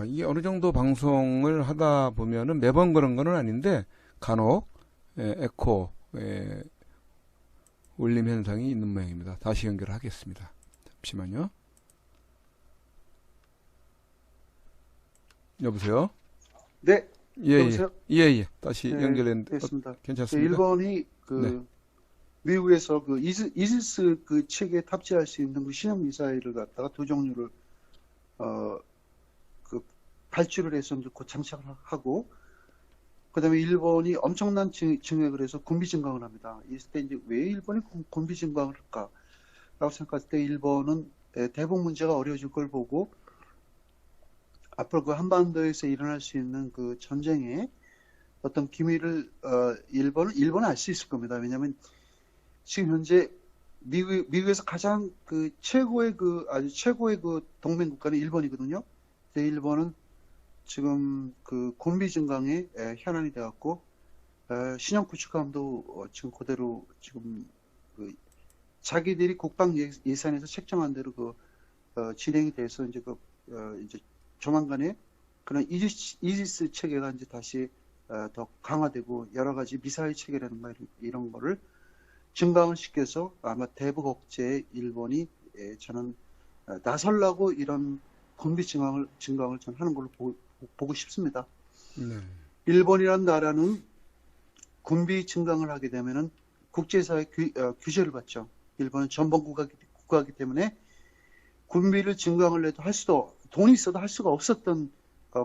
이게 어느 정도 방송을 하다 보면은 매번 그런 거는 아닌데 간혹 에코 울림 현상이 있는 모양입니다. 다시 연결하겠습니다. 잠시만요. 여보세요? 네, 예, 예. 여보세요? 예, 예. 다시 네, 연결했는데 됐습니다. 네, 괜찮습니까? 일본이 네. 미국에서 이지스 그 체계에 탑재할 수 있는 그 신형 미사일을 갖다가 두 종류를 어, 그 발주를 해서 이제 곧 장착을 하고, 그다음에 일본이 엄청난 증액을 해서 군비 증강을 합니다. 이때 이제 왜 일본이 군비 증강을 할까라고 생각할 때 일본은 대북 문제가 어려워질 걸 보고 앞으로 그 한반도에서 일어날 수 있는 그 전쟁에 어떤 기밀을 일본은 알 수 있을 겁니다. 왜냐하면 지금 현재 미국에서 가장 그 최고의 아주 최고의 그 동맹 국가는 일본이거든요. 근데 일본은 지금 그 군비 증강에 현안이 되었고 신형 구축함도 지금 그대로 지금 그 자기들이 국방 예산에서 책정한 대로 진행이 돼서 이제 이제 조만간에 그런 이지스 체계가 이제 다시 더 강화되고 여러 가지 미사일 체계라든가 이런 거를 증강을 시켜서 아마 대북 억제에 일본이 저는 나설라고 이런 군비 증강을 저는 하는 걸로 보고 싶습니다. 네. 일본이란 나라는 군비 증강을 하게 되면은 국제사회 규제를 받죠. 일본은 전범 국가이기 때문에 군비를 증강을 해도 돈이 있어도 할 수가 없었던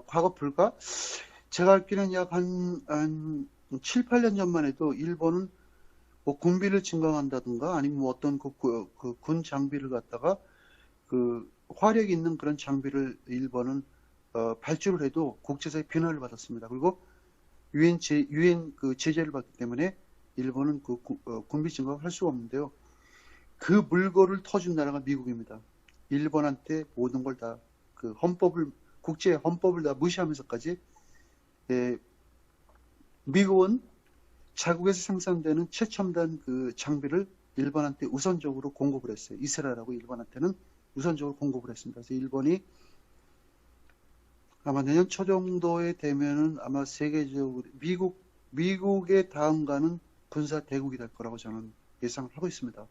과거 불과 제가 알기로는 약 한 7, 8년 전만 해도 일본은 뭐 군비를 증강한다든가 아니면 뭐 어떤 군 장비를 갖다가 그 화력 있는 그런 장비를 일본은 발주를 해도 국제사회 비난을 받았습니다. 그리고 유엔 그 제재를 받기 때문에 일본은 군비 증강을 할 수가 없는데요. 그 물꼬를 터준 나라가 미국입니다. 일본한테 모든 걸 다 그 국제 헌법을 다 무시하면서까지 미국은 자국에서 생산되는 최첨단 그 장비를 일본한테 우선적으로 공급을 했어요. 이스라엘하고 일본한테는 우선적으로 공급을 했습니다. 그래서 일본이 아마 내년 초 정도에 되면은 아마 세계적으로 미국의 다음 가는 군사 대국이 될 거라고 저는 예상을 하고 있습니다.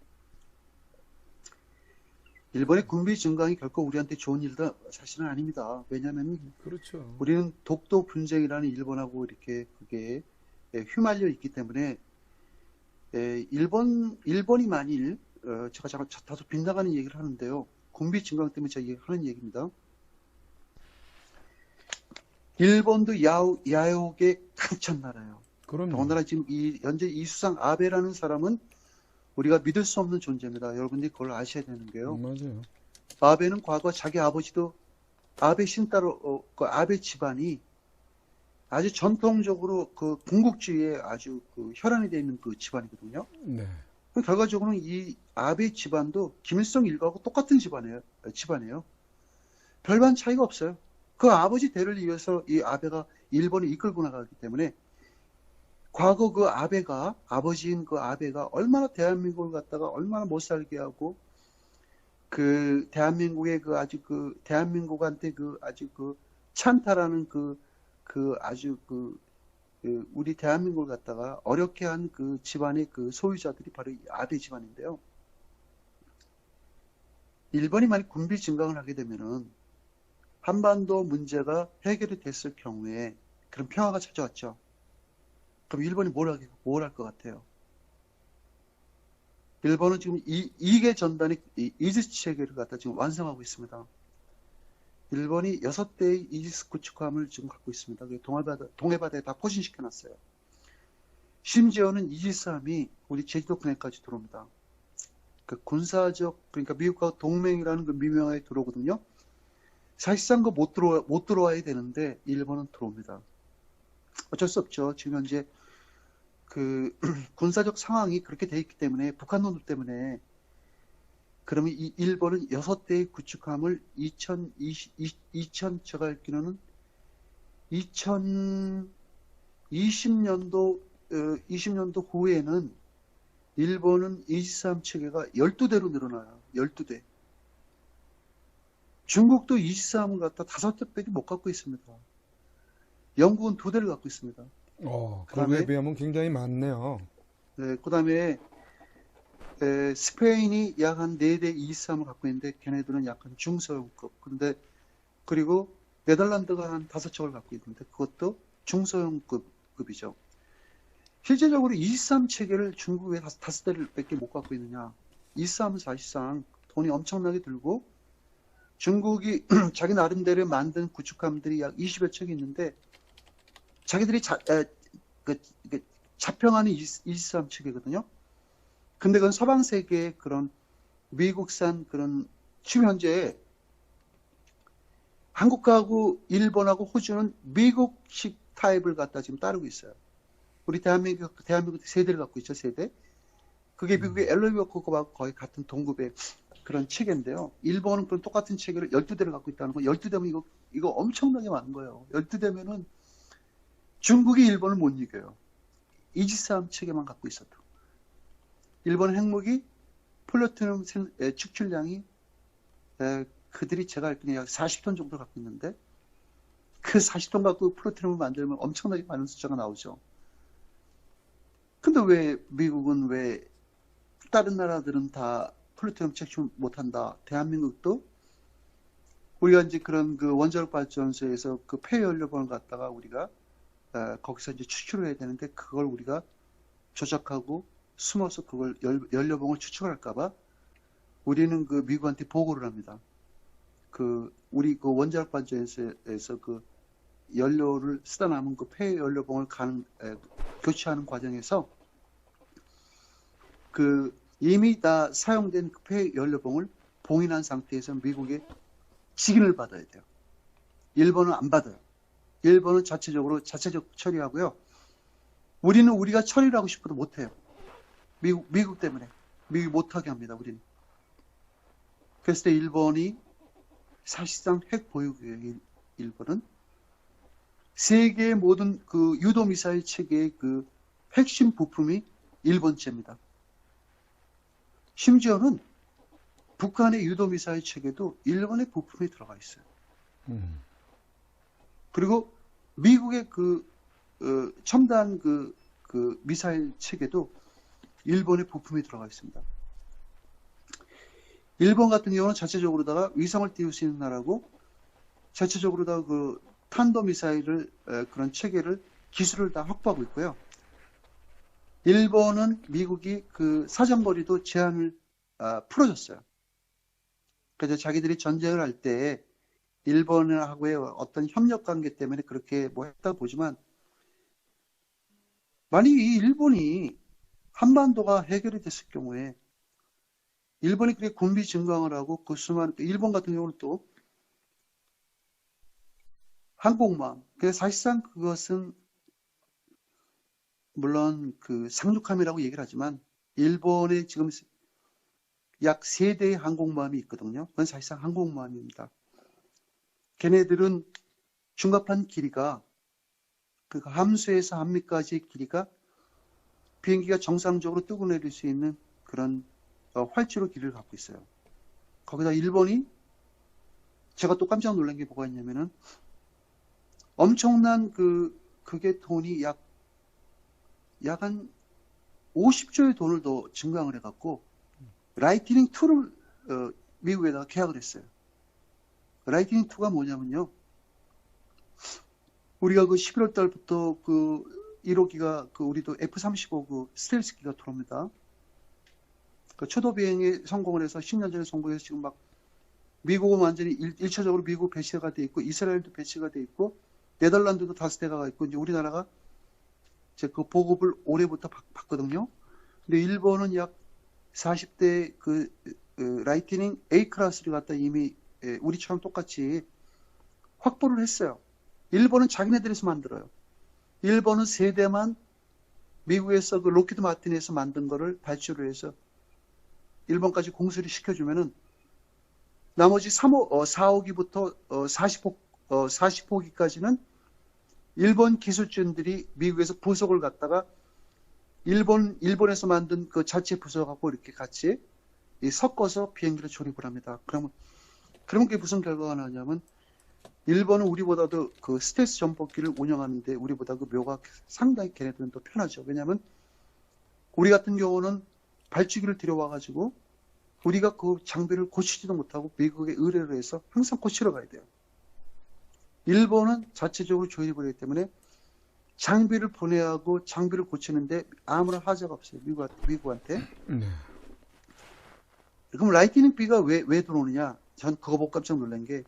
일본의 군비 증강이 결코 우리한테 좋은 일도 사실은 아닙니다. 왜냐하면 그렇죠. 우리는 독도 분쟁이라는 일본하고 이렇게 그게 휘말려 있기 때문에 일본이 만일 제가 다소 빗나가는 얘기를 하는데요. 군비 증강 때문에 제가 하는 얘기입니다. 일본도 야욕에 가득 찬 나라예요. 그럼요. 더군다나 지금 현재 이 수상 아베라는 사람은 우리가 믿을 수 없는 존재입니다. 여러분들이 그걸 아셔야 되는 게요. 맞아요. 아베는 과거 자기 아버지도 아베 신따로 그 아베 집안이 아주 전통적으로 그 군국주의에 아주 그 혈안이 되어 있는 그 집안이거든요. 네. 결과적으로는 이 아베 집안도 김일성 일가하고 똑같은 집안이에요. 별반 차이가 없어요. 그 아버지 대를 이어서 이 아베가 일본을 이끌고 나가기 때문에 과거 그 아버지인 그 아베가 얼마나 대한민국을 갖다가 얼마나 못 살게 하고 그 대한민국의 대한민국한테 아주 찬탈하는 아주 우리 대한민국을 갖다가 어렵게 한 그 집안의 그 소유자들이 바로 이 아베 집안인데요. 일본이 만약 군비 증강을 하게 되면은 한반도 문제가 해결이 됐을 경우에 그런 평화가 찾아왔죠. 그럼 일본이 뭘 할 것 같아요? 일본은 지금 이계 전단의 이지스 체계를 갖다 지금 완성하고 있습니다. 일본이 6대의 이지스 구축함을 지금 갖고 있습니다. 동해바다에 다 포진시켜놨어요. 심지어는 이지스함이 우리 제주도 군에까지 들어옵니다. 그 그러니까 미국과 동맹이라는 그 미명하에 들어오거든요. 사실상 못 들어와야 되는데 일본은 들어옵니다. 어쩔 수 없죠. 지금 현재 그 군사적 상황이 그렇게 돼 있기 때문에 북한 놈들 때문에 그러면 이 일본은 6대의 구축함을 제가 알기로는 2020년도 후에는 일본은 이지스함 체계가 12대로 늘어나요. 12대. 중국도 이지스함을 갖다 5대밖에 못 갖고 있습니다. 영국은 2대를 갖고 있습니다. 그거에 그다음에 비하면 굉장히 많네요. 그다음에 스페인이 약 한 4대 이지스함을 갖고 있는데 걔네들은 약간 중소형급. 그리고 네덜란드가 한 5척을 갖고 있는데 그것도 중소형급이죠. 실제적으로 이지스함 체계를 중국에 5대를 못 갖고 있느냐. 이지스함은 사실상 돈이 엄청나게 들고 중국이 자기 나름대로 만든 구축함들이 약 20여 척이 있는데 자기들이 자평하는 이지스함 체계거든요. 근데 그건 서방 세계의 그런 미국산 그런 지금 현재 한국하고 일본하고 호주는 미국식 타입을 갖다 지금 따르고 있어요. 우리 대한민국 3대를 갖고 있죠, 3대. 그게 미국의 LV 워크하고 거의 같은 동급의 그런 체계인데요. 일본은 그런 똑같은 체계를 12대를 갖고 있다는 거. 12대면 이거 엄청나게 많은 거예요. 12대면은 중국이 일본을 못 이겨요. 이지스함 체계만 갖고 있어도. 일본 핵무기 플루토늄 축출량이 그들이 제가 알 때는 약 40톤 정도 갖고 있는데 그 40톤 갖고 플루토늄을 만들면 엄청나게 많은 숫자가 나오죠. 근데 왜 미국은 왜 다른 나라들은 다 플루토늄 채취 못한다. 대한민국도 우리가 이제 그런 그 원자력 발전소에서 그 폐연료봉을 갖다가 우리가 거기서 이제 추출을 해야 되는데 그걸 우리가 조작하고 숨어서 그걸 연료봉을 추출할까봐 우리는 그 미국한테 보고를 합니다. 우리 그 원자력 발전소에서 그 연료를 쓰다 남은 그 폐연료봉을 교체하는 과정에서 이미 다 사용된 그 폐연료봉을 봉인한 상태에서 미국에 직인을 받아야 돼요. 일본은 안 받아요. 일본은 자체적 처리하고요. 우리는 우리가 처리를 하고 싶어도 못해요. 미국 때문에. 미국이 못하게 합니다, 우리는. 그랬을 때 일본이 사실상 핵 보유국이에요, 일본은. 세계의 모든 그 유도미사일 체계의 그 핵심 부품이 일본제입니다. 심지어는 북한의 유도미사일 체계도 일본의 부품이 들어가 있어요. 그리고 미국의 첨단 그 미사일 체계도 일본의 부품이 들어가 있습니다. 일본 같은 경우는 자체적으로다가 위성을 띄울 수 있는 나라고 자체적으로다가 그 탄도미사일을 그런 체계를 기술을 다 확보하고 있고요. 일본은 미국이 그 사정거리도 제한을 풀어줬어요. 그래서 자기들이 전쟁을 할 때 일본하고의 어떤 협력 관계 때문에 그렇게 뭐 했다고 보지만 만약 이 일본이 한반도가 해결이 됐을 경우에 일본이 그렇게 군비 증강을 하고 그 수많은 일본 같은 경우는 또 항공모함. 그래서 사실상 그것은 물론 그 상륙함이라고 얘기를 하지만 일본에 지금 약 3대의 항공모함이 있거든요. 그건 사실상 항공모함입니다. 걔네들은 중갑한 길이가 그 함수에서 한미까지의 길이가 비행기가 정상적으로 뜨고 내릴 수 있는 그런 활주로 길이를 갖고 있어요. 거기다 일본이 제가 또 깜짝 놀란 게 뭐가 있냐면은 엄청난 그게 돈이 약 한 50조의 돈을 더 증강을 해갖고 라이트닝 2를 미국에다가 계약을 했어요. 라이트닝 2가 뭐냐면요. 우리가 그 11월 달부터 그 1호기가 우리도 F-35 그 스텔스기가 들어옵니다. 그 초도 비행에 성공을 해서 10년 전에 성공해서 지금 막 미국은 완전히 1차적으로 미국 배치가 돼 있고 이스라엘도 배치가 돼 있고 네덜란드도 5대가 있고 이제 우리나라가 이제 그 보급을 올해부터 받거든요. 근데 일본은 약 40대 라이트닝 A 클래스를 갖다 이미 우리처럼 똑같이 확보를 했어요. 일본은 자기네들에서 만들어요. 일본은 3대만 미국에서 그 로키드 마틴에서 만든 거를 발주를 해서 일본까지 공수를 시켜주면은 나머지 4호기부터 40호기까지는 일본 기술진들이 미국에서 부속을 갖다가 일본에서 만든 그 자체 부속하고 이렇게 같이 섞어서 비행기를 조립을 합니다. 그러면 그런 게 무슨 결과가 나냐면 일본은 우리보다도 그 스텔스 전폭기를 운영하는데 우리보다 그 묘가 상당히 걔네들은 더 편하죠. 왜냐하면 우리 같은 경우는 발주기를 들여와가지고 우리가 그 장비를 고치지도 못하고 미국에 의뢰를 해서 항상 고치러 가야 돼요. 일본은 자체적으로 조립을 하기 때문에 장비를 보내야 하고 장비를 고치는데 아무런 하자가 없어요. 미국한테. 네. 그럼 라이트닝 B가 왜 들어오느냐? 전 그거 보고 깜짝 놀란 게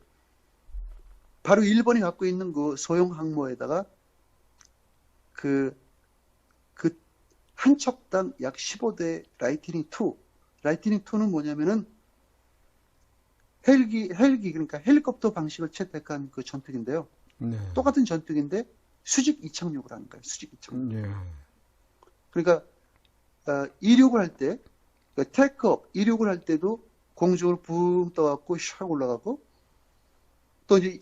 바로 일본이 갖고 있는 그 소형 항모에다가 그 한 척당 약 15대 라이트닝 2. 라이트닝 2는 뭐냐면은 헬기 그러니까 헬리콥터 방식을 채택한 그 전투기인데요. 네. 똑같은 전투기인데 수직 이착륙을 하는 거예요. 수직 이착륙. 네. 그러니까 이륙을 할 때, 그러니까 테이크업 이륙을 할 때도 공중으로 붕 떠갖고 샥 올라가고 또 이제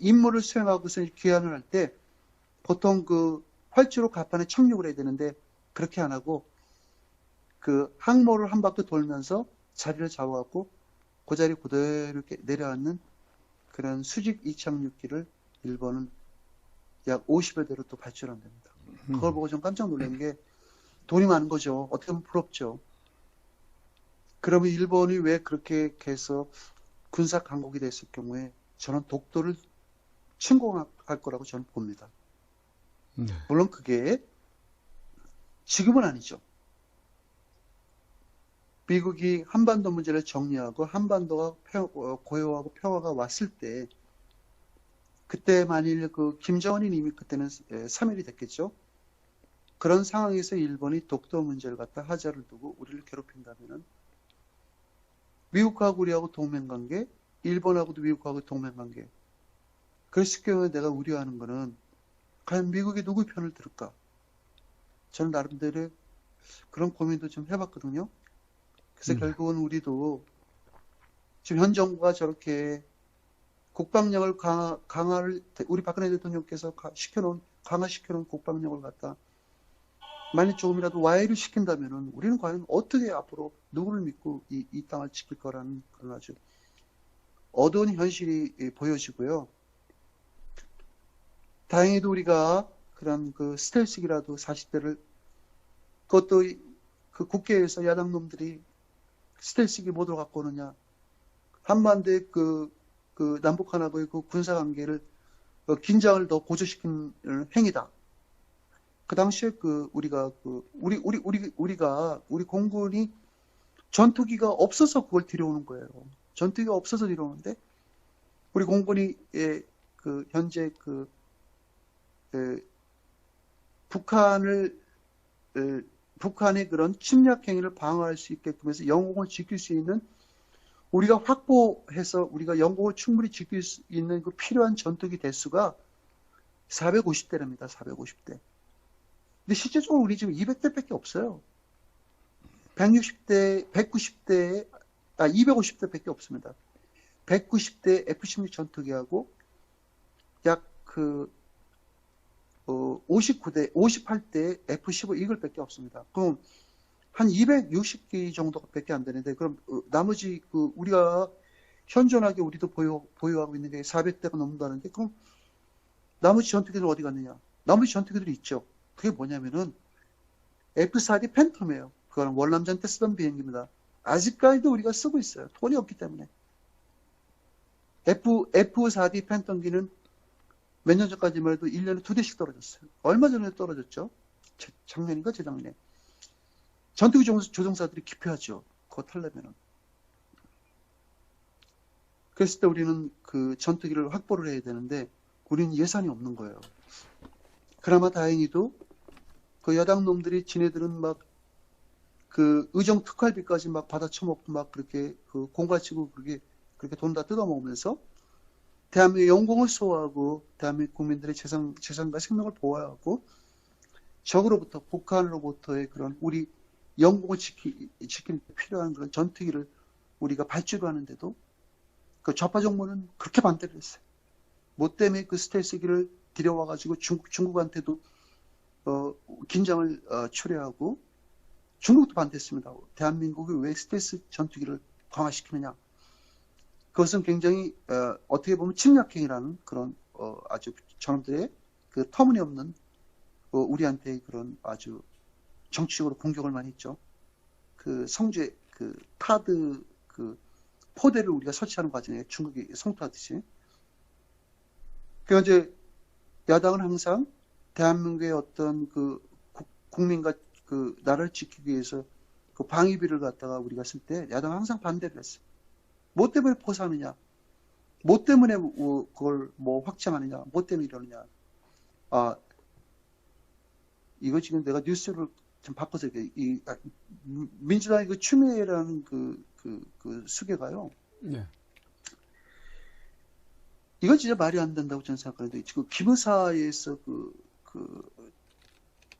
임무를 수행하고서 귀환을 할 때 보통 그 활주로 갑판에 착륙을 해야 되는데 그렇게 안 하고 그 항모를 한 바퀴 돌면서 자리를 잡아갖고 그 자리 그대로 이렇게 내려앉는 그런 수직 이착륙기를 일본은 약 50여 대로 또 발주한답니다. 그걸 보고 좀 깜짝 놀란 게 돈이 많은 거죠. 어떻게 보면 부럽죠. 그러면 일본이 왜 그렇게 해서 군사 강국이 됐을 경우에 저는 독도를 침공할 거라고 저는 봅니다. 네. 물론 그게 지금은 아니죠. 미국이 한반도 문제를 정리하고 한반도가 고요하고 평화가 왔을 때 그때 만일 그 김정은이 이미 그때는 3일이 됐겠죠. 그런 상황에서 일본이 독도 문제를 갖다 하자를 두고 우리를 괴롭힌다면은 미국하고 우리하고 동맹관계, 일본하고도 미국하고 동맹관계. 그랬을 경우에 내가 우려하는 거는 과연 미국이 누구 편을 들을까? 저는 나름대로 그런 고민도 좀 해봤거든요. 그래서 결국은 우리도 지금 현 정부가 저렇게 국방력을 강화를 우리 박근혜 대통령께서 강화시켜놓은 국방력을 갖다 만약 조금이라도 와해를 시킨다면은 우리는 과연 어떻게 앞으로 누구를 믿고 이 땅을 지킬 거라는 그런 아주 어두운 현실이 보여지고요. 다행히도 우리가 그런 그 스텔스기라도 40대를 그것도 그 국회에서 야당 놈들이 스텔스기 뭐로 갖고 오느냐. 한반도의 그 남북한하고의 그 군사관계를 긴장을 더 고조시키는 행위다. 그 당시에 우리가 우리 공군이 전투기가 없어서 그걸 들여오는 거예요. 전투기가 없어서 들여오는데 우리 공군이 현재 북한의 그런 침략 행위를 방어할 수 있게끔 해서 영공을 지킬 수 있는 우리가 확보해서 우리가 영공을 충분히 지킬 수 있는 그 필요한 전투기 대수가 450대랍니다. 450대. 근데 실제적으로 우리 지금 200대밖에 없어요. 160대, 190대, 250대밖에 없습니다. 190대 F-16 전투기하고 약 58대 F-15 이글밖에 없습니다. 그럼 한 260기 정도밖에 안 되는데 그럼 나머지 우리가 현존하게 우리도 보유하고 있는 게 400대가 넘는다는데 그럼 나머지 전투기들 어디 갔느냐? 나머지 전투기들이 있죠. 그게 뭐냐면은 F-4D 팬텀이에요. 그거는 월남전 때 쓰던 비행기입니다. 아직까지도 우리가 쓰고 있어요. 돈이 없기 때문에. F-4D 팬텀기는 몇 년 전까지만 해도 1년에 2대씩 떨어졌어요. 얼마 전에 떨어졌죠? 작년인가 재작년에. 전투기 조종사들이 기피하죠. 그거 타려면은. 그랬을 때 우리는 그 전투기를 확보를 해야 되는데 우리는 예산이 없는 거예요. 그나마 다행히도 그 여당 놈들이 지네들은 막 그 의정 특활비까지 막 받아 처먹고 막 그렇게 그 공가치고 그렇게 돈 다 뜯어먹으면서 대한민국의 영공을 수호하고 대한민국 국민들의 재산과 생명을 보호하고 적으로부터 북한으로부터의 그런 우리 영공을 지킬 필요한 그런 전투기를 우리가 발주를 하는데도 그 좌파 정부는 그렇게 반대를 했어요. 뭐 때문에 그 스텔스기를 들여와가지고 중국한테도 긴장을 초래하고 중국도 반대했습니다. 대한민국이 왜 스텔스 전투기를 강화시키느냐. 그것은 굉장히 어떻게 보면 침략행위라는 그런 아주 저놈들의 그 터무니없는 우리한테 그런 아주 정치적으로 공격을 많이 했죠. 그 성주의 그 카드 그 포대를 우리가 설치하는 과정에 중국이 성토하듯이. 그러니까 이제 야당은 항상 대한민국의 어떤 그 국민과 그 나라를 지키기 위해서 그 방위비를 갖다가 우리가 쓸 때 야당은 항상 반대를 했어. 뭐 때문에 포기하느냐? 뭐 때문에 그걸 뭐 확장하느냐? 뭐 때문에 이러느냐? 아, 이거 지금 내가 뉴스를 좀 바꿔서 민주당의 그 추미애라는 그 수계가요. 네. 이건 진짜 말이 안 된다고 저는 생각하는데 지금 기무사에서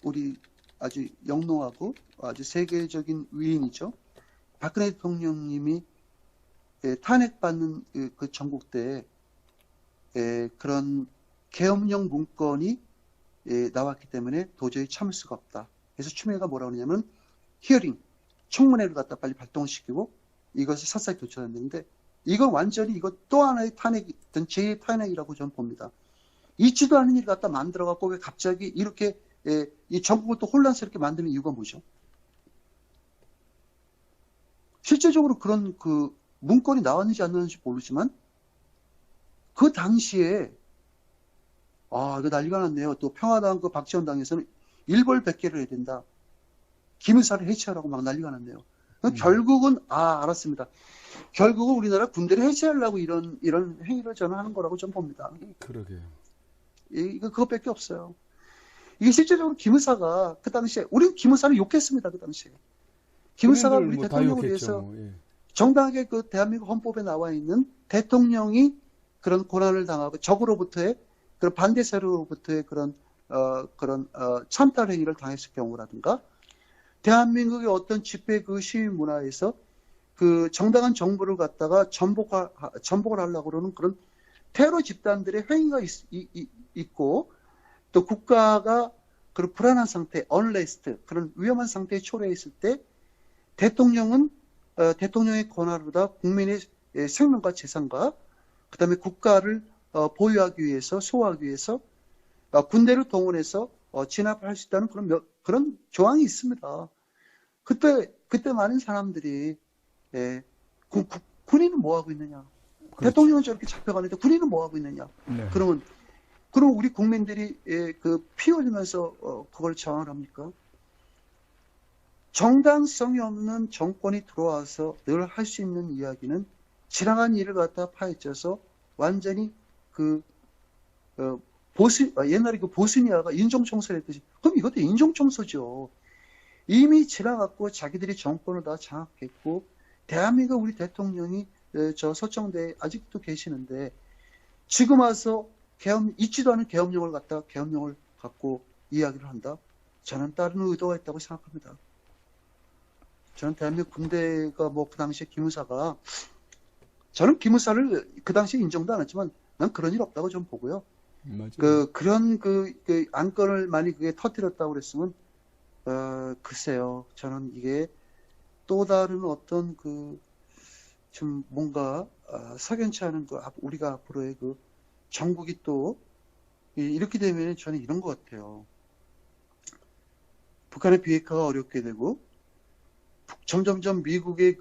우리 아주 영롱하고 아주 세계적인 위인이죠. 박근혜 대통령님이 탄핵받는 그 전국 때 그런 계엄령 문건이 나왔기 때문에 도저히 참을 수가 없다. 그래서 추미애가 뭐라고 그러냐면 히어링, 청문회를 갖다 빨리 발동시키고 이것을 샅샅이 도출했는데 이건 완전히 이거 또 하나의 탄핵이든 제2의 탄핵이라고 저는 봅니다. 있지도 않은 일을 갖다 만들어갖고 왜 갑자기 이렇게 이 전국을 또 혼란스럽게 만드는 이유가 뭐죠? 실제적으로 그런 그 문건이 나왔는지 안 나왔는지 모르지만 그 당시에 이거 난리가 났네요. 또 평화당 그 박지원당에서는 일벌백계를 해야 된다. 기무사를 해체하라고 막 난리가 났네요. 결국은 알았습니다. 결국은 우리나라 군대를 해체하려고 이런 행위를 저는 하는 거라고 좀 봅니다. 그러게요. 이거 그것밖에 없어요. 이게 실제적으로 기무사가 그 당시에 우리는 기무사를 욕했습니다. 그 당시에 기무사가 우리 뭐 대통령을 위해서 정당하게 그 대한민국 헌법에 나와 있는 대통령이 그런 고난을 당하고 적으로부터의 그런 반대 세력으로부터의 그런 찬탈 행위를 당했을 경우라든가 대한민국의 어떤 집회 그 시위 문화에서 그 정당한 정부를 갖다가 전복을 하려고 그러는 그런 테러 집단들의 행위가 있고 또 국가가 그런 불안한 상태, unrest 그런 위험한 상태에 초래해 있을 때 대통령은 대통령의 권한으로다 국민의 생명과 재산과 그다음에 국가를 보유하기 위해서 소화하기 위해서 군대를 동원해서 진압을 할 수 있다는 그런 조항이 있습니다. 그때 많은 사람들이 군인은 뭐 하고 있느냐? 그렇죠. 대통령은 저렇게 잡혀가는데 군인은 뭐 하고 있느냐? 네. 그럼 우리 국민들이 그 피 흘리면서 그걸 저항을 합니까? 정당성이 없는 정권이 들어와서 늘 할 수 있는 이야기는 지나간 일을 갖다 파헤쳐서 완전히 옛날에 그 보스니아가 인종청소를 했듯이 그럼 이것도 인종청소죠. 이미 지나갔고 자기들이 정권을 다 장악했고 대한민국 우리 대통령이 저 서청대에 아직도 계시는데 지금 와서 있지도 않은 계엄령을 갖고 이야기를 한다. 저는 다른 의도가 있다고 생각합니다. 저는 대한민국 군대가 뭐 그 당시에 기무사가 저는 기무사를 그 당시에 인정도 안 했지만 난 그런 일 없다고 좀 보고요. 맞아요. 그런 안건을 많이 그게 터뜨렸다고 그랬으면 글쎄요. 저는 이게 또 다른 어떤 좀 뭔가 석연치 않은 우리가 앞으로의 정국이 또 이렇게 되면 저는 이런 것 같아요. 북한의 비핵화가 어렵게 되고 점점점 미국의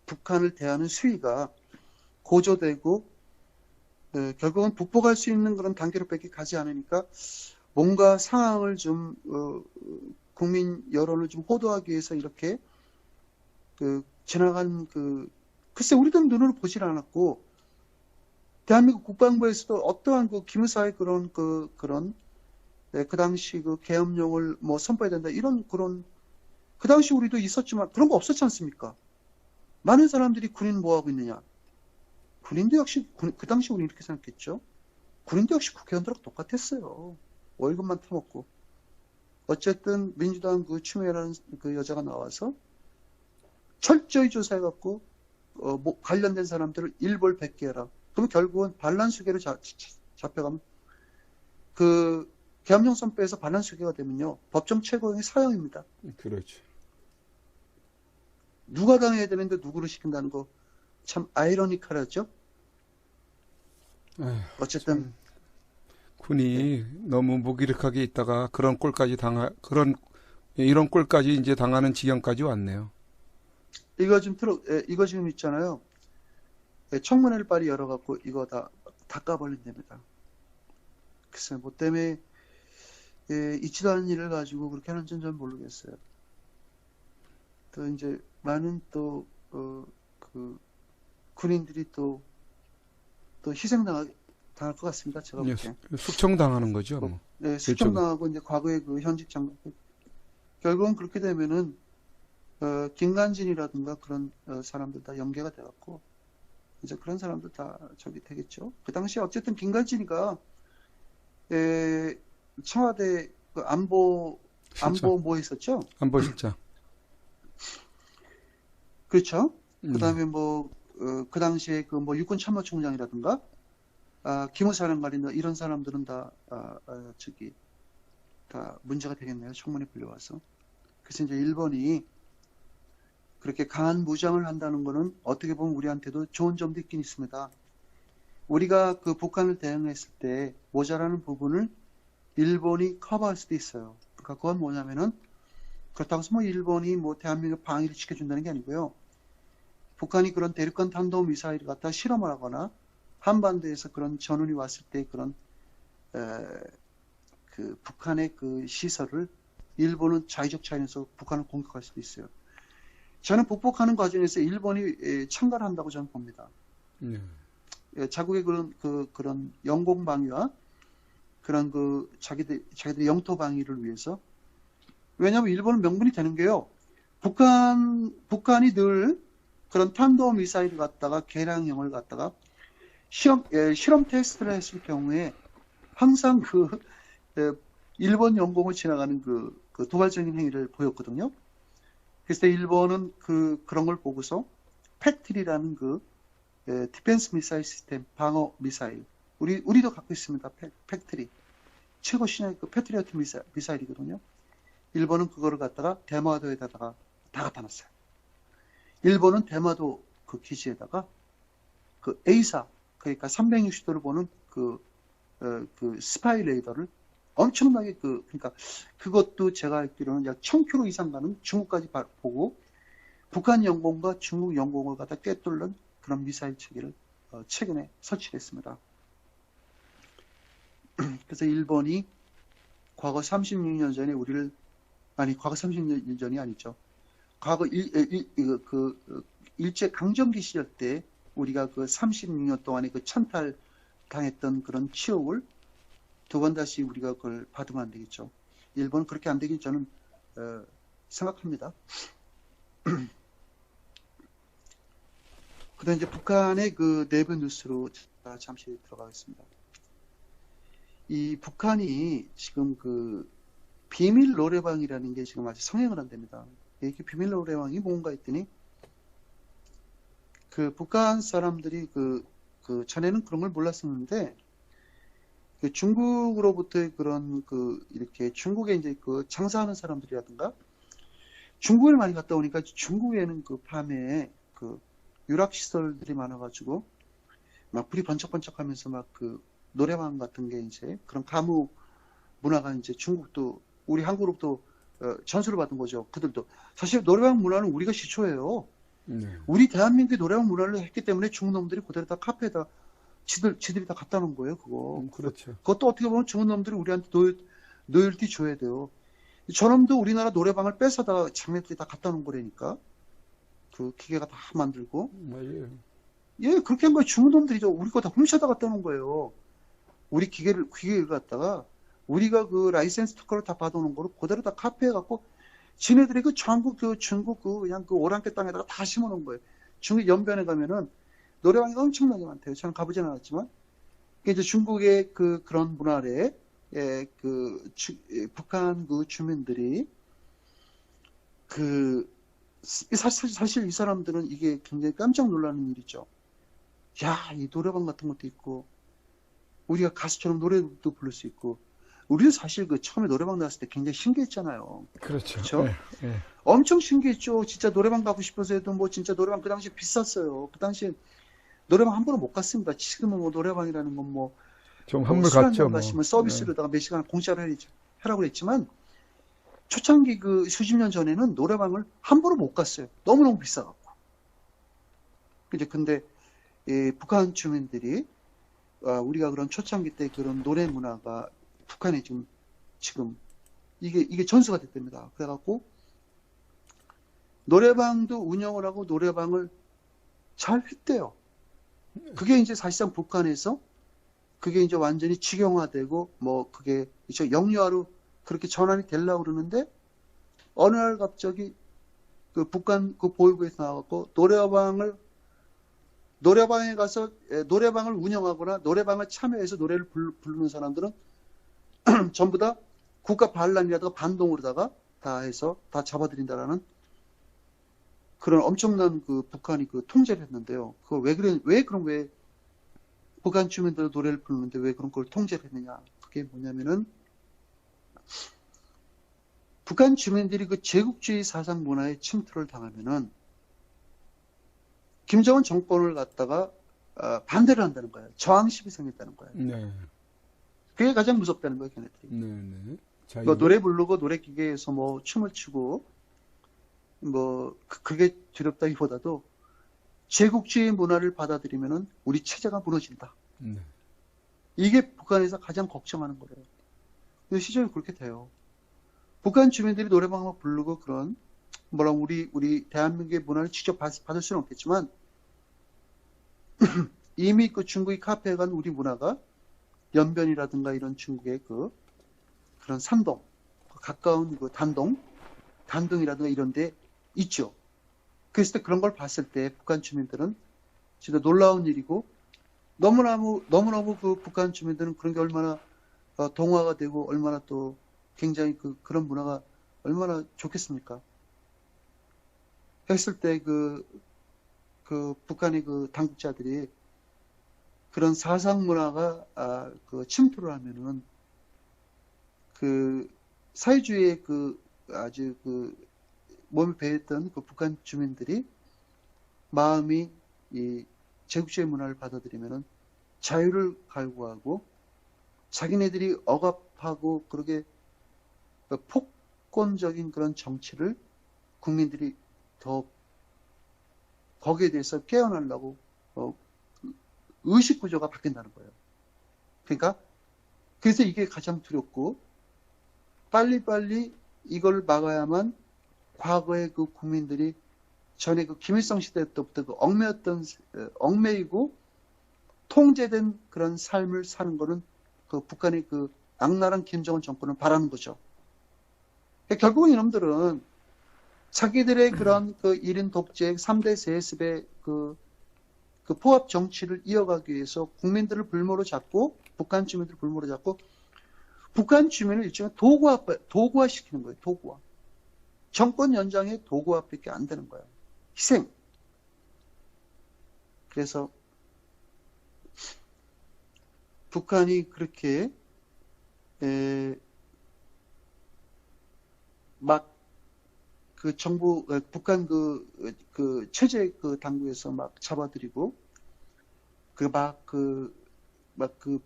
북한을 대하는 수위가 고조되고 결국은 북복할 수 있는 그런 단계로밖에 가지 않으니까 뭔가 상황을 좀 국민 여론을 좀 호도하기 위해서 이렇게 지나간 글쎄 우리도 눈으로 보질 않았고 대한민국 국방부에서도 어떠한 기무사의 그런 그 당시 계엄령을 뭐 선포해야 된다 이런 그 당시 우리도 있었지만 그런 거 없었지 않습니까? 많은 사람들이 군인 뭐 하고 있느냐? 군인도 역시 그 당시 우리 이렇게 생각했죠. 군인도 역시 국회의원들하고 똑같았어요. 월급만 타먹고. 어쨌든 민주당 추미애라는 그 여자가 나와서 철저히 조사해갖고 관련된 사람들을 일벌백계해라. 그러면 결국은 반란수계로 잡혀가면 계엄령 선포에서 반란수계가 되면요 법정 최고형이 사형입니다. 그렇죠. 누가 당해야 되는데 누구를 시킨다는 거 참 아이러니컬하죠. 에휴, 어쨌든 참 군이 너무 무기력하게 있다가 이런 꼴까지 이제 당하는 지경까지 왔네요. 이거 지금 있잖아요. 청문회를 빨리 열어갖고 이거 다 까버린답니다. 글쎄 뭐 때문에 있지도 않은 일을 가지고 그렇게 하는지는 전 모르겠어요. 또 이제 많은 그 군인들이 또 희생당할 것 같습니다. 제가 볼 때. 숙청당하는 거죠. 뭐. 네, 일종의. 숙청당하고 이제 과거의 그 현직 장관 결국은 그렇게 되면은 김관진이라든가 그런 사람들 다 연계가 돼갖고 이제 그런 사람들 다 저기 되겠죠. 그 당시에 어쨌든 김관진이가 청와대 그 안보 실장. 뭐 했었죠? 안보실장. 그렇죠. 그다음에 그 당시에 그 뭐 육군 참모총장이라든가 기무사령관이나 이런 사람들은 다 저기 다 문제가 되겠네요. 청문회 불려와서. 그래서 이제 일본이 그렇게 강한 무장을 한다는 거는 어떻게 보면 우리한테도 좋은 점도 있긴 있습니다. 우리가 그 북한을 대응했을 때 모자라는 부분을 일본이 커버할 수도 있어요. 그러니까 그건 뭐냐면은 그렇다고 해서 뭐 일본이 뭐 대한민국 방위를 지켜준다는 게 아니고요. 북한이 그런 대륙간 탄도 미사일을 갖다 실험을 하거나 한반도에서 그런 전운이 왔을 때 그런 그 북한의 그 시설을 일본은 자의적 차원에서 북한을 공격할 수도 있어요. 저는 북복하는 과정에서 일본이 참가를 한다고 저는 봅니다. 자국의 그런 영공 방위와 그런 그 자기들 영토 방위를 위해서. 왜냐하면 일본은 명분이 되는 게요. 북한이 늘 그런 탄도 미사일을 갖다가 개량형을 갖다가 실험 테스트를 했을 경우에 항상 일본 영공을 지나가는 그 도발적인 행위를 보였거든요. 그래서 일본은 그런 걸 보고서 패트리라는 디펜스 미사일 시스템, 방어 미사일. 우리도 갖고 있습니다. 패트리. 최고 신의 그 패트리어트 미사일이거든요. 일본은 그거를 갖다가 대마도에다가 다 갖다 놨어요. 일본은 대마도 그 기지에다가 그 A사, 그러니까 360도를 보는 그 스파이 레이더를 엄청나게 그러니까 그것도 제가 알기로는 약 1000km 이상 가는 중국까지 보고 북한 영공과 중국 영공을 갖다 꿰뚫는 그런 미사일 체계를 최근에 설치했습니다. 그래서 일본이 과거 36년 전에 과거 36년 전이 아니죠. 과거 일제 강점기 시절 때 우리가 그 36년 동안에 그 천탈 당했던 그런 치욕을 두 번 다시 우리가 그걸 받으면 안 되겠죠. 일본은 그렇게 안 되길 저는 생각합니다. 그다음 이제 북한의 그 내부 뉴스로 잠시 들어가겠습니다. 이 북한이 지금 그 비밀 노래방이라는 게 지금 아직 성행을 한답니다. 이게 비밀 노래방이 뭔가 했더니 그 북한 사람들이 전에는 그런 걸 몰랐었는데 그 중국으로부터의 그런 이렇게 중국에 이제 장사하는 사람들이라든가 중국을 많이 갔다 오니까 중국에는 밤에 유락시설들이 많아가지고 막 불이 번쩍번쩍하면서 막 노래방 같은 게 이제 그런 가무 문화가 이제 중국도 우리 한국으로부터 전수를 받은 거죠. 그들도 사실 노래방 문화는 우리가 시초예요. 우리 대한민국의 노래방 문화를 했기 때문에 중국 놈들이 그대로 다 카페에다 지들이 다 갖다 놓은 거예요, 그거. 그렇죠. 그것도 어떻게 보면 중국 놈들이 우리한테 노열티 줘야 돼요. 저놈도 우리나라 노래방을 뺏어다 자기네들이 다 갖다 놓은 거라니까. 그 기계가 다 만들고. 맞아요. 예, 그렇게 한 거예요. 중국 놈들이 우리 거 다 훔쳐다 갖다 놓은 거예요. 우리 기계를 갖다가 우리가 라이센스 특허를 다 받아놓은 거를 그대로 다 카피해 갖고 지네들이 전국 중국 그냥 오랑캐 땅에다가 다 심어 놓은 거예요. 중국 연변에 가면은 노래방이 엄청나게 많대요. 저는 가보진 않았지만. 이제 중국의 그런 문화래, 북한 주민들이, 사실 이 사람들은 이게 굉장히 깜짝 놀라는 일이죠. 야, 이 노래방 같은 것도 있고, 우리가 가수처럼 노래도 부를 수 있고, 우리도 사실 그 처음에 노래방 나왔을 때 굉장히 신기했잖아요. 그렇죠. 그렇죠? 예, 예. 엄청 신기했죠. 진짜 노래방 가고 싶어서 해도 뭐 진짜 노래방 그 당시에 비쌌어요. 그 당시에 노래방 함부로 못 갔습니다. 지금은 뭐 노래방이라는 건 뭐 좀 한물 술 같죠, 한잔 뭐. 마시면 서비스로다가 몇 시간 공짜로 하라고 그랬지만 초창기 그 수십 년 전에는 노래방을 함부로 못 갔어요. 너무너무 비싸갖고. 이제 근데 북한 주민들이 우리가 그런 초창기 때 그런 노래 문화가 북한에 지금 이게 전수가 됐답니다. 그래갖고 노래방도 운영을 하고 노래방을 잘 했대요. 그게 이제 사실상 북한에서 그게 이제 완전히 직영화되고 뭐 그게 이제 영유아로 그렇게 전환이 되려고 그러는데 어느 날 갑자기 그 북한 그 보육부에서 나와갖고 노래방에 가서 노래방을 운영하거나 노래방을 참여해서 노래를 부르는 사람들은 전부 다 국가 반란이라든가 반동으로다가 다 해서 다 잡아들인다라는 그런 엄청난 그 북한이 그 통제를 했는데요. 그걸 왜 북한 주민들 노래를 부르는데 왜 그런 걸 통제를 했느냐. 그게 뭐냐면은 북한 주민들이 그 제국주의 사상 문화에 침투를 당하면은 김정은 정권을 갖다가 반대를 한다는 거예요. 저항심이 생겼다는 거예요. 네. 그게 가장 무섭다는 거예요, 걔네들이. 네, 네. 자, 뭐 노래 부르고 노래기계에서 뭐 춤을 추고 뭐 그게 두렵다기보다도 제국주의 문화를 받아들이면은 우리 체제가 무너진다. 네. 이게 북한에서 가장 걱정하는 거예요. 근데 실제로 그렇게 돼요. 북한 주민들이 노래방을 부르고 그런 뭐라 우리 대한민국의 문화를 직접 받을 수는 없겠지만 이미 그 중국의 카페에 간 우리 문화가 연변이라든가 이런 중국의 그런 산동, 가까운 그 단동이라든가 이런 데 있죠. 그랬을 때 그런 걸 봤을 때 북한 주민들은 진짜 놀라운 일이고 너무너무 그 북한 주민들은 그런 게 얼마나 동화가 되고 얼마나 또 굉장히 그런 문화가 얼마나 좋겠습니까? 했을 때 그 북한의 그 당국자들이 그런 사상 문화가 그 침투를 하면은 그 사회주의의 아주 몸에 배했던 그 북한 주민들이 마음이 이 제국주의 문화를 받아들이면은 자유를 갈구하고 자기네들이 억압하고 그렇게 폭권적인 그런 정치를 국민들이 더 거기에 대해서 깨어나려고 의식 구조가 바뀐다는 거예요. 그러니까 그래서 이게 가장 두렵고 빨리빨리 이걸 막아야만 과거에 그 국민들이 전에 그 김일성 시대 때부터 그 얽매이고 통제된 그런 삶을 사는 거는 그 북한의 그 악랄한 김정은 정권을 바라는 거죠. 결국은 이놈들은 자기들의 그런 그 1인 독재, 3대 세습의 그 포압 정치를 이어가기 위해서 국민들을 불모로 잡고 북한 주민들을 불모로 잡고 북한 주민을 일종의 도구화시키는 거예요. 도구화. 정권 연장의 도구화밖에 안 되는 거예요. 희생. 그래서 북한이 그렇게 막 그 정부 북한 그 체제 그 당국에서 막 잡아들이고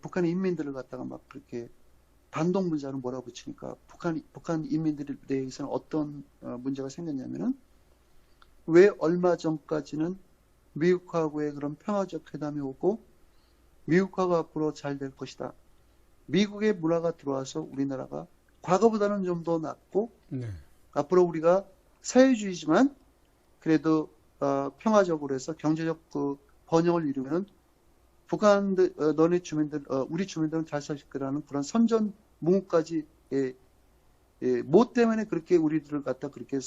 북한의 인민들을 갖다가 막 그렇게 반동분자로 몰아붙이니까 북한 인민들에 대해서는 어떤 문제가 생겼냐면은 왜 얼마 전까지는 미국하고의 그런 평화적 회담이 오고 미국하고 앞으로 잘 될 것이다. 미국의 문화가 들어와서 우리나라가 과거보다는 좀 더 낫고 네. 앞으로 앞으로 우리가 사회주의지만 그래도 평화적으로 해서 경제적 그 번영을 이루면은 북한들 너네 주민들 우리 주민들은 잘 살 거라는 그런 선전 문구까지 뭐 때문에 그렇게 우리들을 갖다 그렇게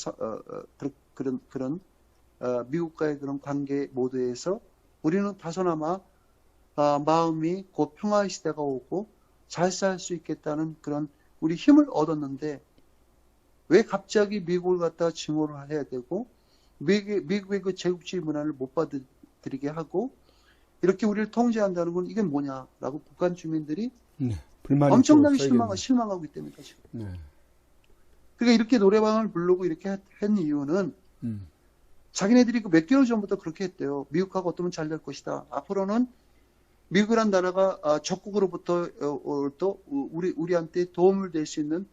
그런 미국과의 그런 관계 모드에서 우리는 다소나마 마음이 곧 평화의 시대가 오고 잘 살 수 있겠다는 그런 우리 힘을 얻었는데 왜 갑자기 미국을 갖다 증오를 해야 되고 미국의 그 제국주의 문화를 못 받아들이게 하고 이렇게 우리를 통제한다는 건 이게 뭐냐라고 북한 주민들이 네. 불만이 엄청나게 있죠, 세게는. 실망하고 있기 때문이다, 지금. 네. 그러니까 이렇게 노래방을 부르고 이렇게 한 이유는 자기네들이 그 몇 개월 전부터 그렇게 했대요. 미국하고 어떠면 잘 될 것이다. 앞으로는 미국이란 나라가 적국으로부터 또 우리한테 도움을 될 수 있는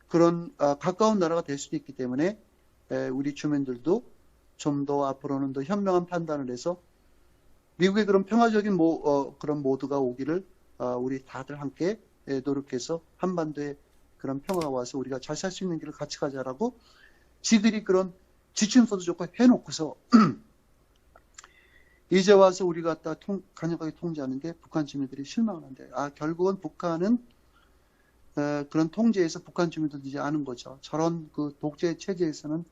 그런 가까운 나라가 될 수도 있기 때문에 우리 주민들도 좀 더 앞으로는 더 현명한 판단을 해서 미국의 그런 평화적인 그런 모드가 오기를 우리 다들 함께 노력해서 한반도에 그런 평화가 와서 우리가 잘 살 수 있는 길을 같이 가자라고 지들이 그런 지침서도 좋고 해놓고서 이제 와서 우리가 갖다 강력하게 통제하는 게 북한 주민들이 실망을 한대. 결국은 북한은 그런 통제에서 북한 주민들도 이제 아는 거죠. 저런 그 독재 체제에서는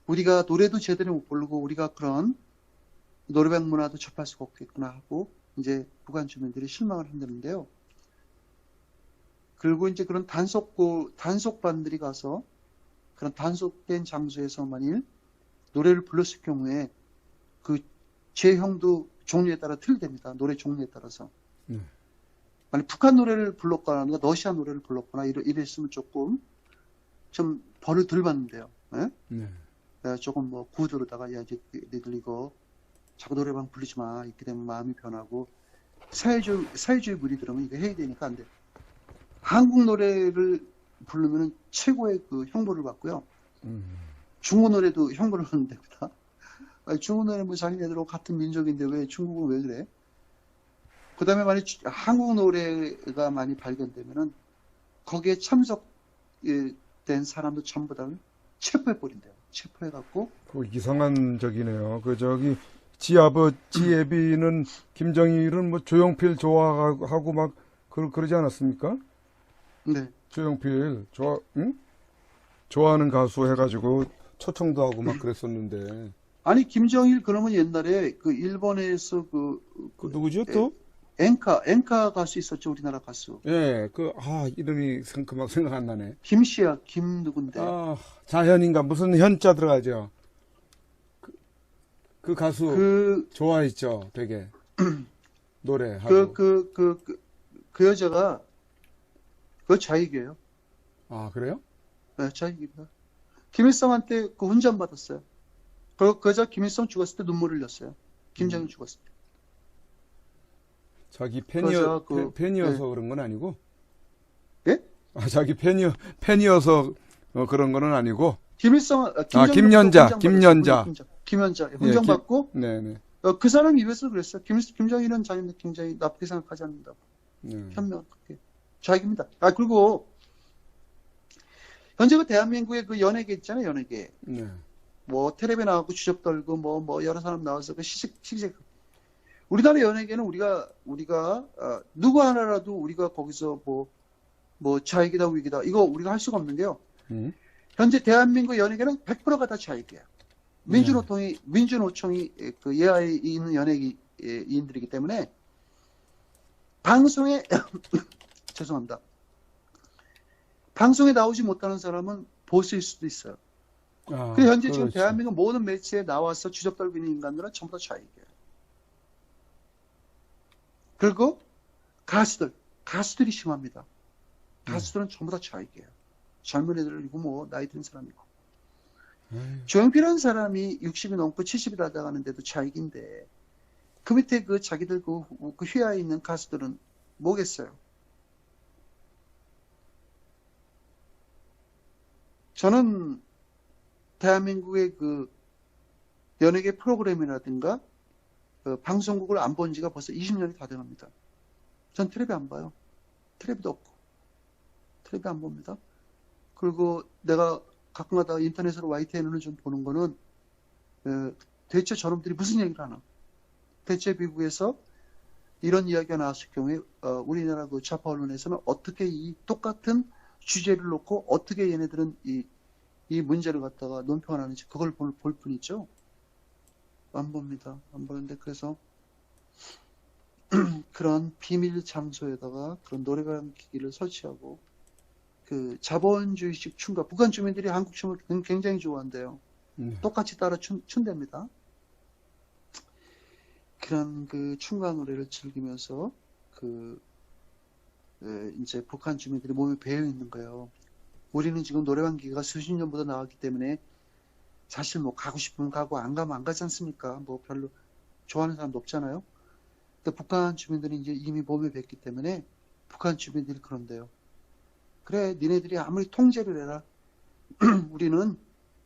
우리가 노래도 제대로 못 부르고 우리가 그런 노래방 문화도 접할 수가 없겠구나 하고 이제 북한 주민들이 실망을 한다는데요. 그리고 이제 그런 단속반들이 가서 그런 단속된 장소에서 만일 노래를 불렀을 경우에 그 죄형도 종류에 따라 틀리답니다. 노래 종류에 따라서. 만약 북한 노래를 불렀거나 러시아 노래를 불렀거나 이랬으면 조금 좀 벌을 덜 받는데요. 조금 뭐 구두로다가 야 이제 니들 이거 자꾸 노래방 부르지 마. 이렇게 되면 마음이 변하고 사회주의 물이 들으면 이거 해야 되니까 안 돼. 한국 노래를 부르면 최고의 그 형벌을 받고요. 중국 노래도 형벌을 받는 됩니다. 중국 노래 뭐 자기네들하고 같은 민족인데 왜 중국은 왜 그래? 그 다음에 만약 한국 노래가 많이 발견되면은 거기에 참석된 사람도 전부 다 체포해버린대요. 체포해갖고. 그 이상한 적이네요. 지 아버지 애비는 김정일은 뭐 조용필 좋아하고 막 그러지 않았습니까? 네. 조용필 좋아하는 가수 해가지고 초청도 하고 막 그랬었는데. 아니 김정일 그러면 옛날에 그 일본에서 그 누구죠 또? 엔카 가수 있었죠, 우리나라 가수. 예, 이름이 막 생각 안 나네. 김씨야, 김 누군데? 자현인가 무슨 현자 들어가죠. 그 가수 좋아했죠, 되게 노래하고. 그 여자가 그 좌익이에요. 그래요? 네, 좌익입니다. 김일성한테 그 훈장 받았어요. 그 여자 김일성 죽었을 때 눈물 흘렸어요. 김정일 죽었을 때. 자기 팬이어서 네. 그런 건 아니고? 예? 자기 팬이어서 그런 거는 아니고? 김연자 훈장 예, 받고 네네. 그 사람이 입에서 그랬어요. 김정일은 자기는 굉장히 나쁘게 생각하지 않는다고. 현명하게. 좌익입니다. 그리고 현재 그 대한민국의 그 연예계 있잖아요, 연예계. 네. 뭐 텔레비에 나가고 주접 떨고 뭐 여러 사람 나와서 그 시식 우리나라 연예계는 우리가 누구 하나라도 우리가 거기서 뭐 좌익이다 우익이다 이거 우리가 할 수가 없는 게요. 현재 대한민국 연예계는 100%가 다 좌익이에요. 민주노총이 그 예하에 있는 연예인들이기 때문에 방송에 죄송합니다. 방송에 나오지 못하는 사람은 보수일 수도 있어요. 근데 현재 그렇죠. 지금 대한민국 모든 매체에 나와서 주접 떨고 있는 인간들은 전부 다 좌익이에요. 그리고 가수들이 심합니다. 가수들은 전부 다 좌익이에요. 젊은 애들이고 뭐 나이 든 사람이고. 조용필이라는 사람이 60이 넘고 70이 다 가는데도 좌익인데 그 밑에 그 자기들 그 휘하에 있는 가수들은 뭐겠어요? 저는 대한민국의 그 연예계 프로그램이라든가 방송국을 안 본 지가 벌써 20년이 다 돼갑니다. 전 텔레비 안 봐요. 텔레비도 없고. 텔레비 안 봅니다. 그리고 내가 가끔가다 인터넷으로 YTN을 좀 보는 거는 대체 저놈들이 무슨 얘기를 하나. 대체 미국에서 이런 이야기가 나왔을 경우에 우리나라 그 좌파 언론에서는 어떻게 이 똑같은 주제를 놓고 어떻게 얘네들은 이 문제를 갖다가 논평을 하는지 그걸 볼 뿐이죠. 안 봅니다. 안 보는데 그래서 그런 비밀 장소에다가 그런 노래방 기기를 설치하고 그 자본주의식 춤과 북한 주민들이 한국 춤을 굉장히 좋아한대요. 똑같이 따라 춘답니다. 그런 그 춤과 노래를 즐기면서 그 이제 북한 주민들이 몸에 배어 있는 거예요. 우리는 지금 노래방 기계가 수십 년보다 나왔기 때문에 사실 뭐 가고 싶으면 가고 안 가면 안 가지 않습니까? 뭐 별로 좋아하는 사람도 없잖아요. 근데 북한 주민들이 이제 이미 몸에 뱄기 때문에 북한 주민들이 그런데요. 그래, 니네들이 아무리 통제를 해라. 우리는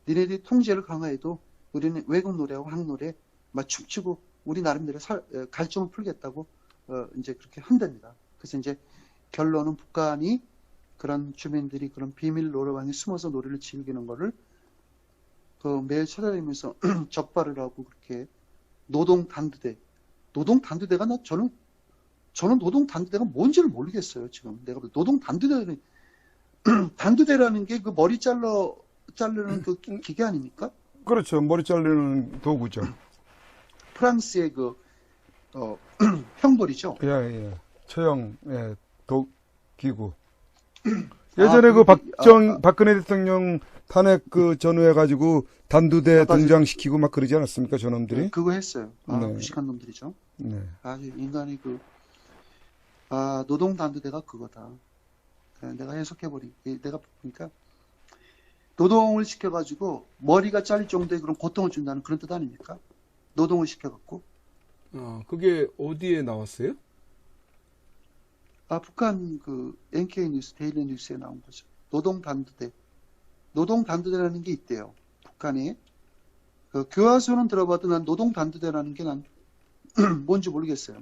니네들이 통제를 강화해도 우리는 외국 노래하고 한국 노래 막 춤추고 우리 나름대로 갈증을 풀겠다고 이제 그렇게 한답니다. 그래서 이제 결론은 북한이 그런 주민들이 그런 비밀 노래방에 숨어서 노래를 즐기는 거를 그 매일 찾아다니면서 적발을 하고 그렇게 노동 단두대가 저는 노동 단두대가 뭔지를 모르겠어요. 지금 내가 볼 때 노동 단두대는 단두대라는 게 그 머리 자르는 그 기계 아닙니까? 그렇죠. 머리 자르는 도구죠. 프랑스의 형벌이죠. 예, 예. 처형, 예, 기구. 예전에 박근혜 대통령 탄핵 전후해가지고 단두대 등장시키고 막 그러지 않았습니까, 저놈들이? 네, 그거 했어요. 네. 무식한 놈들이죠. 네. 아주 인간이 노동 단두대가 그거다. 내가 내가 보니까 노동을 시켜가지고 머리가 잘릴 정도의 그런 고통을 준다는 그런 뜻 아닙니까? 노동을 시켜갖고. 그게 어디에 나왔어요? 북한 NK 뉴스, 데일리 뉴스에 나온 거죠. 노동 단두대. 노동 단두대라는 게 있대요. 북한에. 교과서는 들어봐도 난 노동 단두대라는 게 난 뭔지 모르겠어요.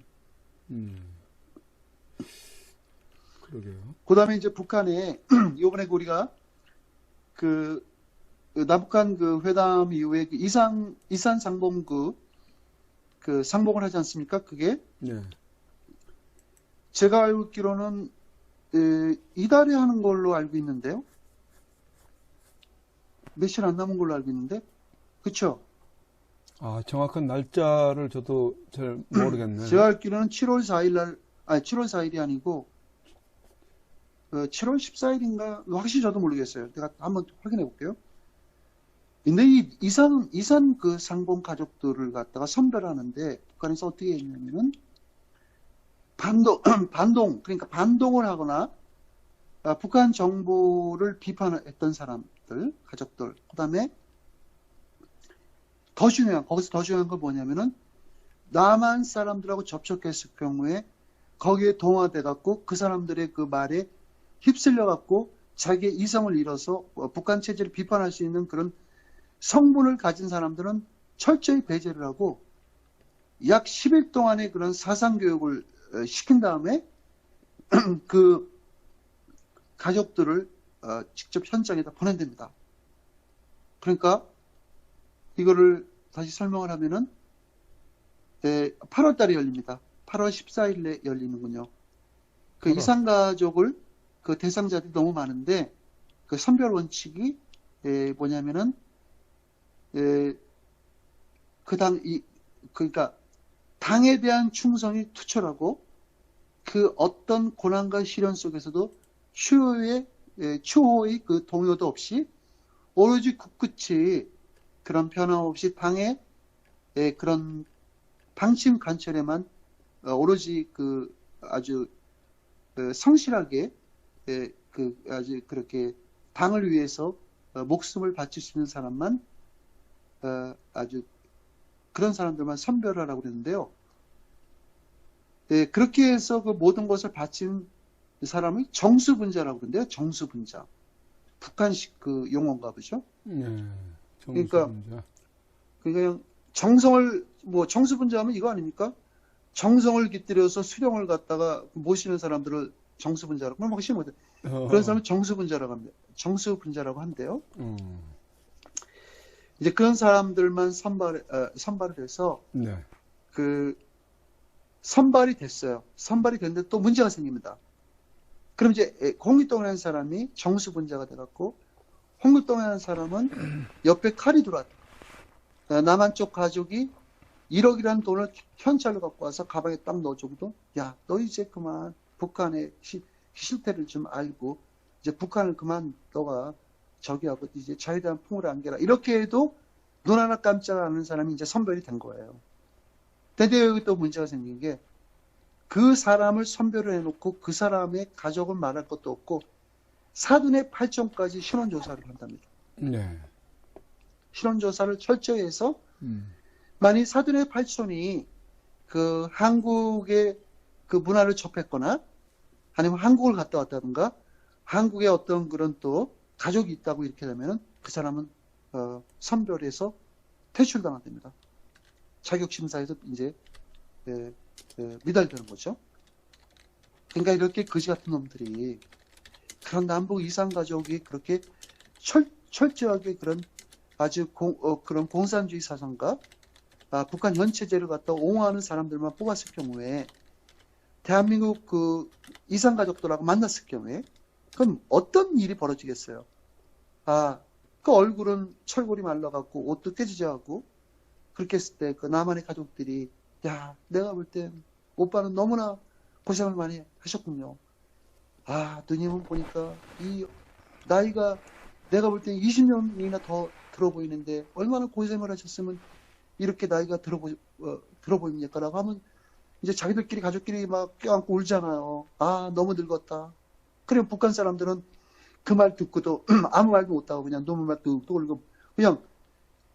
그러게요. 그 다음에 이제 북한에, 요번에 우리가 남북한 회담 이후에 이산 상봉 상봉을 하지 않습니까? 그게 네. 제가 알고 있기로는 이달에 하는 걸로 알고 있는데요. 며칠 안 남은 걸로 알고 있는데, 그쵸? 정확한 날짜를 저도 잘 모르겠네요. 제가 알기로는 7월 4일이 아니고 7월 14일인가 확실히 저도 모르겠어요. 제가 한번 확인해 볼게요. 근데 이 이산 상봉 가족들을 갖다가 선별하는데 북한에서 어떻게 했냐면은 그러니까 반동을 하거나 북한 정부를 비판했던 사람들, 가족들, 그다음에 거기서 더 중요한 건 뭐냐면은 남한 사람들하고 접촉했을 경우에 거기에 동화돼 갖고 그 사람들의 그 말에 휩쓸려 갖고 자기의 이성을 잃어서 북한 체제를 비판할 수 있는 그런 성분을 가진 사람들은 철저히 배제를 하고 약 10일 동안의 그런 사상교육을 시킨 다음에 그 가족들을 직접 현장에다 보낸답니다. 그러니까 이거를 다시 설명을 하면은 8월 달에 열립니다. 8월 14일에 열리는군요. 이산가족을 대상자들이 너무 많은데 선별 원칙이 뭐냐면은 그러니까 당에 대한 충성이 투철하고 그 어떤 고난과 시련 속에서도 추호의 그 동요도 없이 오로지 굳굳이 그런 변함없이 당의 그런 방침 관철에만 오로지 아주 성실하게 아주 그렇게 당을 위해서 목숨을 바칠 수 있는 사람만 아주 그런 사람들만 선별하라고 그랬는데요. 그렇게 해서 그 모든 것을 바친 사람이 정수분자라고 그러는데요. 정수분자. 북한식 용어인가 보죠. 네. 그러니까 그냥 정수분자 하면 이거 아닙니까? 정성을 깃들여서 수령을 갖다가 모시는 사람들을 정수분자라고. 그럼 확실히 못해. 그런 사람은 정수분자라고 합니다. 정수분자라고 한대요. 이제 그런 사람들만 선발을 해서 네. 선발이 됐어요. 선발이 됐는데 또 문제가 생깁니다. 그럼 이제 홍길동이라는 사람이 정수분자가 돼갖고 홍길동이라는 사람은 옆에 칼이 들어왔다. 남한 쪽 가족이 1억이라는 돈을 현찰로 갖고 와서 가방에 딱 넣어주고도 야, 너 이제 그만 북한의 실태를 좀 알고 이제 북한을 그만 너가 저기하고 이제 자유에 대한 풍을 안겨라. 이렇게 해도 눈 하나 깜짝 안 하는 사람이 이제 선별이 된 거예요. 근데 여기 또 문제가 생긴 게 그 사람을 선별을 해놓고 그 사람의 가족은 말할 것도 없고 사돈의 8촌까지 신원조사를 한답니다. 네. 신원조사를 철저히 해서 음. 만일 사돈의 8촌이 그 한국의 그 문화를 접했거나 아니면 한국을 갔다 왔다든가 한국에 어떤 그런 또 가족이 있다고 이렇게 되면은 그 사람은 선별해서 퇴출당합니다. 자격심사에서 이제 미달되는 거죠. 그러니까 이렇게 거지 같은 놈들이 그런 남북 이산 가족이 그렇게 철저하게 그런 아주 그런 공산주의 사상과 북한 현체제를 갖다 옹호하는 사람들만 뽑았을 경우에 대한민국 그 이산 가족들하고 만났을 경우에 그럼 어떤 일이 벌어지겠어요? 그 얼굴은 철골이 말라갖고 옷도 깨지져갖고 그렇게 했을 때 그 남한의 가족들이 야, 내가 볼 땐 오빠는 너무나 고생을 많이 하셨군요. 누님은 보니까 이 나이가 내가 볼 땐 20년이나 더 들어 보이는데 얼마나 고생을 하셨으면 이렇게 나이가 들어 보입니까? 라고 하면 이제 자기들끼리 가족끼리 막 껴안고 울잖아요. 너무 늙었다. 그럼 북한 사람들은 그 말 듣고도 아무 말도 못하고 그냥 너무 말 듣고 울고 그냥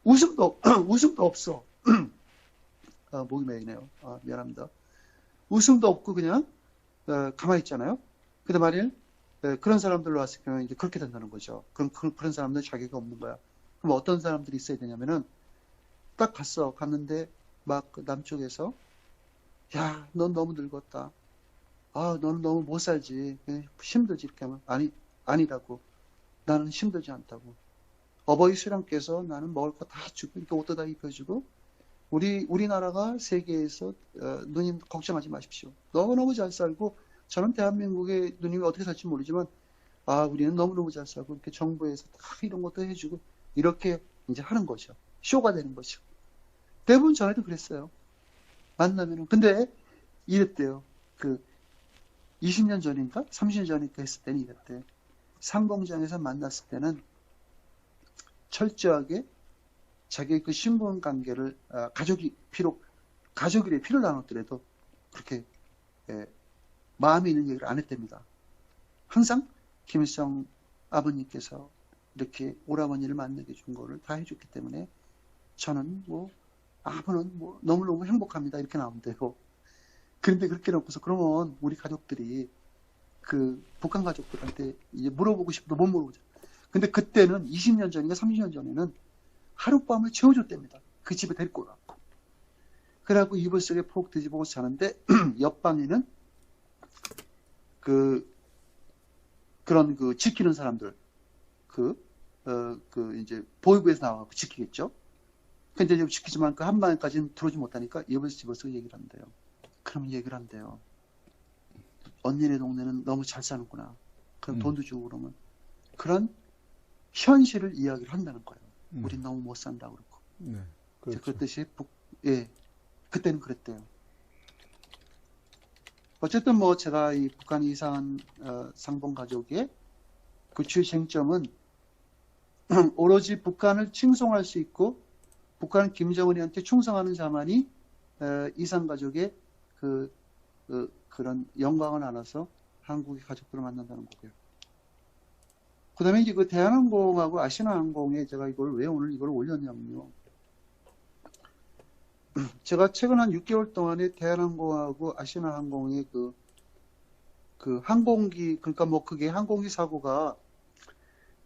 웃음도 없어. 목이 메이네요. 미안합니다. 웃음도 없고 그냥 가만히 있잖아요. 근데 만일 그런 사람들로 왔을 경우에 이제 그렇게 된다는 거죠. 그런 사람들은 자격이 없는 거야. 그럼 어떤 사람들이 있어야 되냐면은 딱 갔는데 막 그 남쪽에서 야, 넌 너무 늙었다. 너는 너무 못 살지. 힘들지 이렇게 하면 아니라고. 나는 힘들지 않다고. 어버이 수령께서 나는 먹을 거 다 주고 이렇게 옷도 다 입혀주고 우리나라가 세계에서 누님 걱정하지 마십시오. 너무너무 잘 살고 저는 대한민국의 누님이 어떻게 살지 모르지만 우리는 너무너무 잘 살고 이렇게 정부에서 다 이런 것도 해주고 이렇게 이제 하는 거죠. 쇼가 되는 거죠. 대부분 전에도 그랬어요. 만나면은 근데 이랬대요. 그 20년 전인가 30년 전인가 했을 때는 이랬대. 상봉장에서 만났을 때는 철저하게 자기의 그 신분 관계를 가족이 가족이래 피를 나눴더라도 그렇게 마음에 있는 얘기를 안 했답니다. 항상 김일성 아버님께서 이렇게 오라버니를 만나게 준 거를 다 해줬기 때문에 저는 아버는 너무너무 행복합니다. 이렇게 나온대요. 그런데 그렇게 놓고서 그러면 우리 가족들이 그 북한 가족들한테 이제 물어보고 싶어도 못 물어보죠. 근데 그때는 20년 전인가 30년 전에는 하룻밤을 채워줬답니다. 그 집에 데리고 가고. 그래갖고 이불 속에 푹 뒤집어서 자는데 옆방에는 그런 지키는 사람들 이제 보육부에서 나와서 지키겠죠. 근데 이제 지키지만 그 한 방까지는 들어오지 못하니까 옆에서 집어서 얘기를 한대요. 그러면 얘기를 한대요. 언니네 동네는 너무 잘 사는구나. 그럼 돈도 주고 그러면 그런 현실을 이야기를 한다는 거예요. 우린 너무 못 산다고 그러고. 네. 그렇죠. 그랬듯이 그때는 그랬대요. 어쨌든 제가 이 북한 이산 상봉 가족의 그 주쟁점은 오로지 북한을 칭송할 수 있고 북한 김정은이한테 충성하는 자만이 이산 가족의 그런 영광을 안아서 한국의 가족들을 만난다는 거고요. 그 다음에 이제 그 대한항공하고 아시아나항공에 제가 왜 오늘 이걸 올렸냐면요. 제가 최근 한 6개월 동안에 대한항공하고 아시아나항공의 그 항공기, 그러니까 그게 항공기 사고가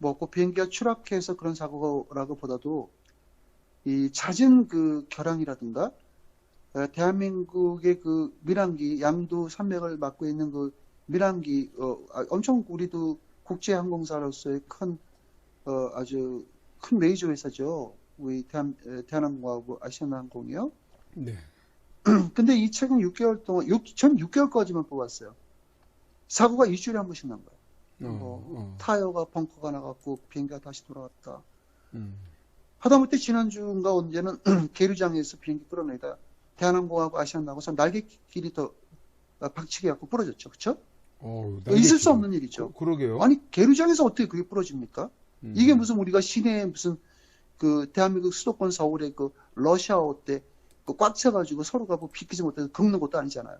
그 비행기가 추락해서 그런 사고라고 보다도 이 잦은 그 결항이라든가 대한민국의 그 밀항기 양두 산맥을 맡고 있는 그 밀항기 엄청 우리도 국제항공사로서의 아주 큰 메이저 회사죠. 우리 대한항공하고 아시아나항공이요. 네. 근데 이 최근 6개월 동안 전 6개월까지만 뽑았어요. 사고가 일주일에 한 번씩 난 거예요. 타이어가 벙커가 나갔고 비행기가 다시 돌아왔다. 하다못해 지난주인가 언제는 계류장에서 비행기 끌어내다 대한항공하고 아시아나항공에서 날개길이 더 박치기 갖고 부러졌죠. 그렇죠? 있을 수 없는 일이죠. 그러게요. 아니 계류장에서 어떻게 그게 부러집니까? 이게 무슨 우리가 시내에 무슨 그 대한민국 수도권 서울에 그 러시아어 때 꽉 차가지고 서로가 비키지 못해서 긁는 것도 아니잖아요.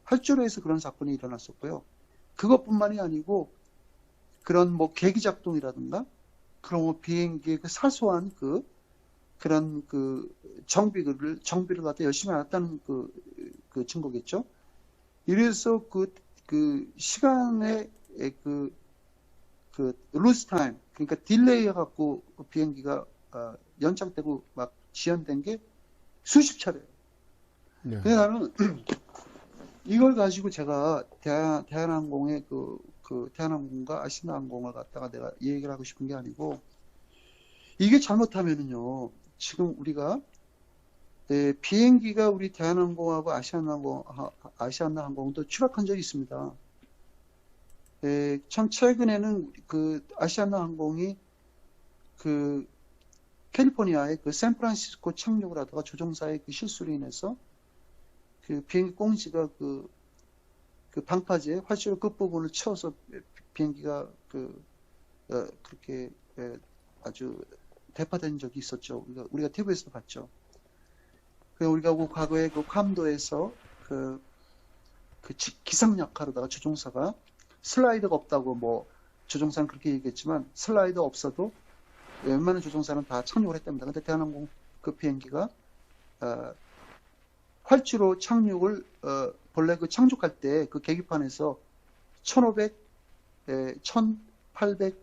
활주로에서 그런 사건이 일어났었고요. 그것뿐만이 아니고 그런 뭐 계기 작동이라든가 그런 뭐 비행기의 그 사소한 그런 정비를 갖다 열심히 안 했다는 그 증거겠죠. 이래서 그 시간의 루스 타임, 그러니까 딜레이 해갖고 비행기가 연착되고 막 지연된 게 수십 차례예요. 네. 근데 나는 이걸 가지고 제가 대한항공의 대한항공과 아시아나항공을 갖다가 내가 이 얘기를 하고 싶은 게 아니고, 이게 잘못하면은요, 지금 우리가 비행기가 우리 대한항공하고 아시아나항공도 추락한 적이 있습니다. 참 최근에는 아시아나항공이 캘리포니아의 샌프란시스코 착륙을 하다가 조종사의 실수로 인해서 비행기 꽁지가 방파제 활주로 끝부분을 쳐서 비행기가 그렇게 아주 대파된 적이 있었죠. 우리가 TV에서 봤죠. 우리가 과거에 괌도에서 기상 약화로다가 조종사가 슬라이드가 없다고 뭐 조종사는 그렇게 얘기했지만, 슬라이드 없어도 웬만한 조종사는 다 착륙을 했답니다. 근데 대한항공 비행기가 활주로 착륙을 본래 착륙할 때 계기판에서 1500, 1800,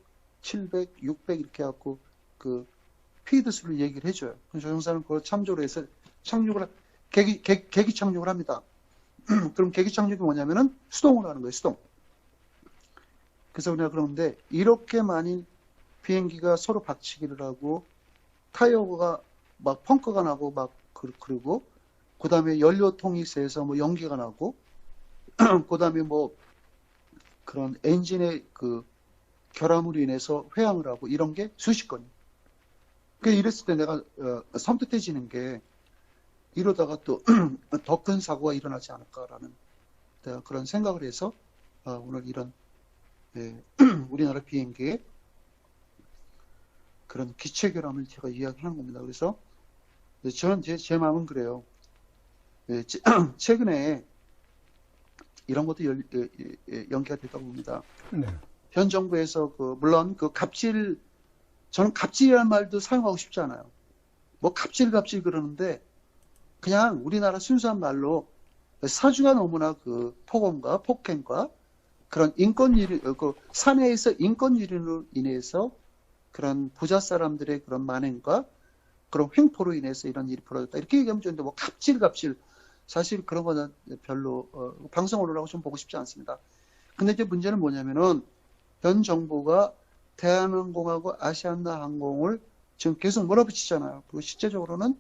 700, 600 이렇게 해갖고 피드 수를 얘기를 해줘요. 조종사는 그걸 참조로 해서 계기 착륙을 합니다. 그럼 계기 착륙이 뭐냐면은 수동으로 하는 거예요. 수동. 그래서 우리가 그러는데, 이렇게 만일 비행기가 서로 박치기를 하고 타이어가 막 펑크가 나고 막 그리고 그 다음에 연료통이 새서 뭐 연기가 나고 그 다음에 뭐 그런 엔진의 결함으로 인해서 회항을 하고 이런 게 수십 건이에요. 그러니까 이랬을 때 내가 섬뜩해지는 게, 이러다가 또 더 큰 사고가 일어나지 않을까라는 내가 그런 생각을 해서 오늘 이런 우리나라 비행기의 그런 기체 결함을 제가 이야기하는 겁니다. 그래서 저는 제 마음은 그래요. 최근에 이런 것도 연기가 됐다고 봅니다. 네. 현 정부에서 물론 저는 갑질이라는 말도 사용하고 싶지 않아요. 뭐 갑질 그러는데, 그냥 우리나라 순수한 말로 사주가 너무나 폭언과 폭행과 그런 사내에서 인권유린으로 인해서 그런 부자 사람들의 그런 만행과 그런 횡포로 인해서 이런 일이 벌어졌다, 이렇게 얘기하면 좋은데, 뭐 갑질 사실 그런 거는 별로 방송으로라고 좀 보고 싶지 않습니다. 근데 이제 문제는 뭐냐면은, 현 정부가 대한항공하고 아시아나항공을 지금 계속 몰아붙이잖아요. 그리고 실제적으로는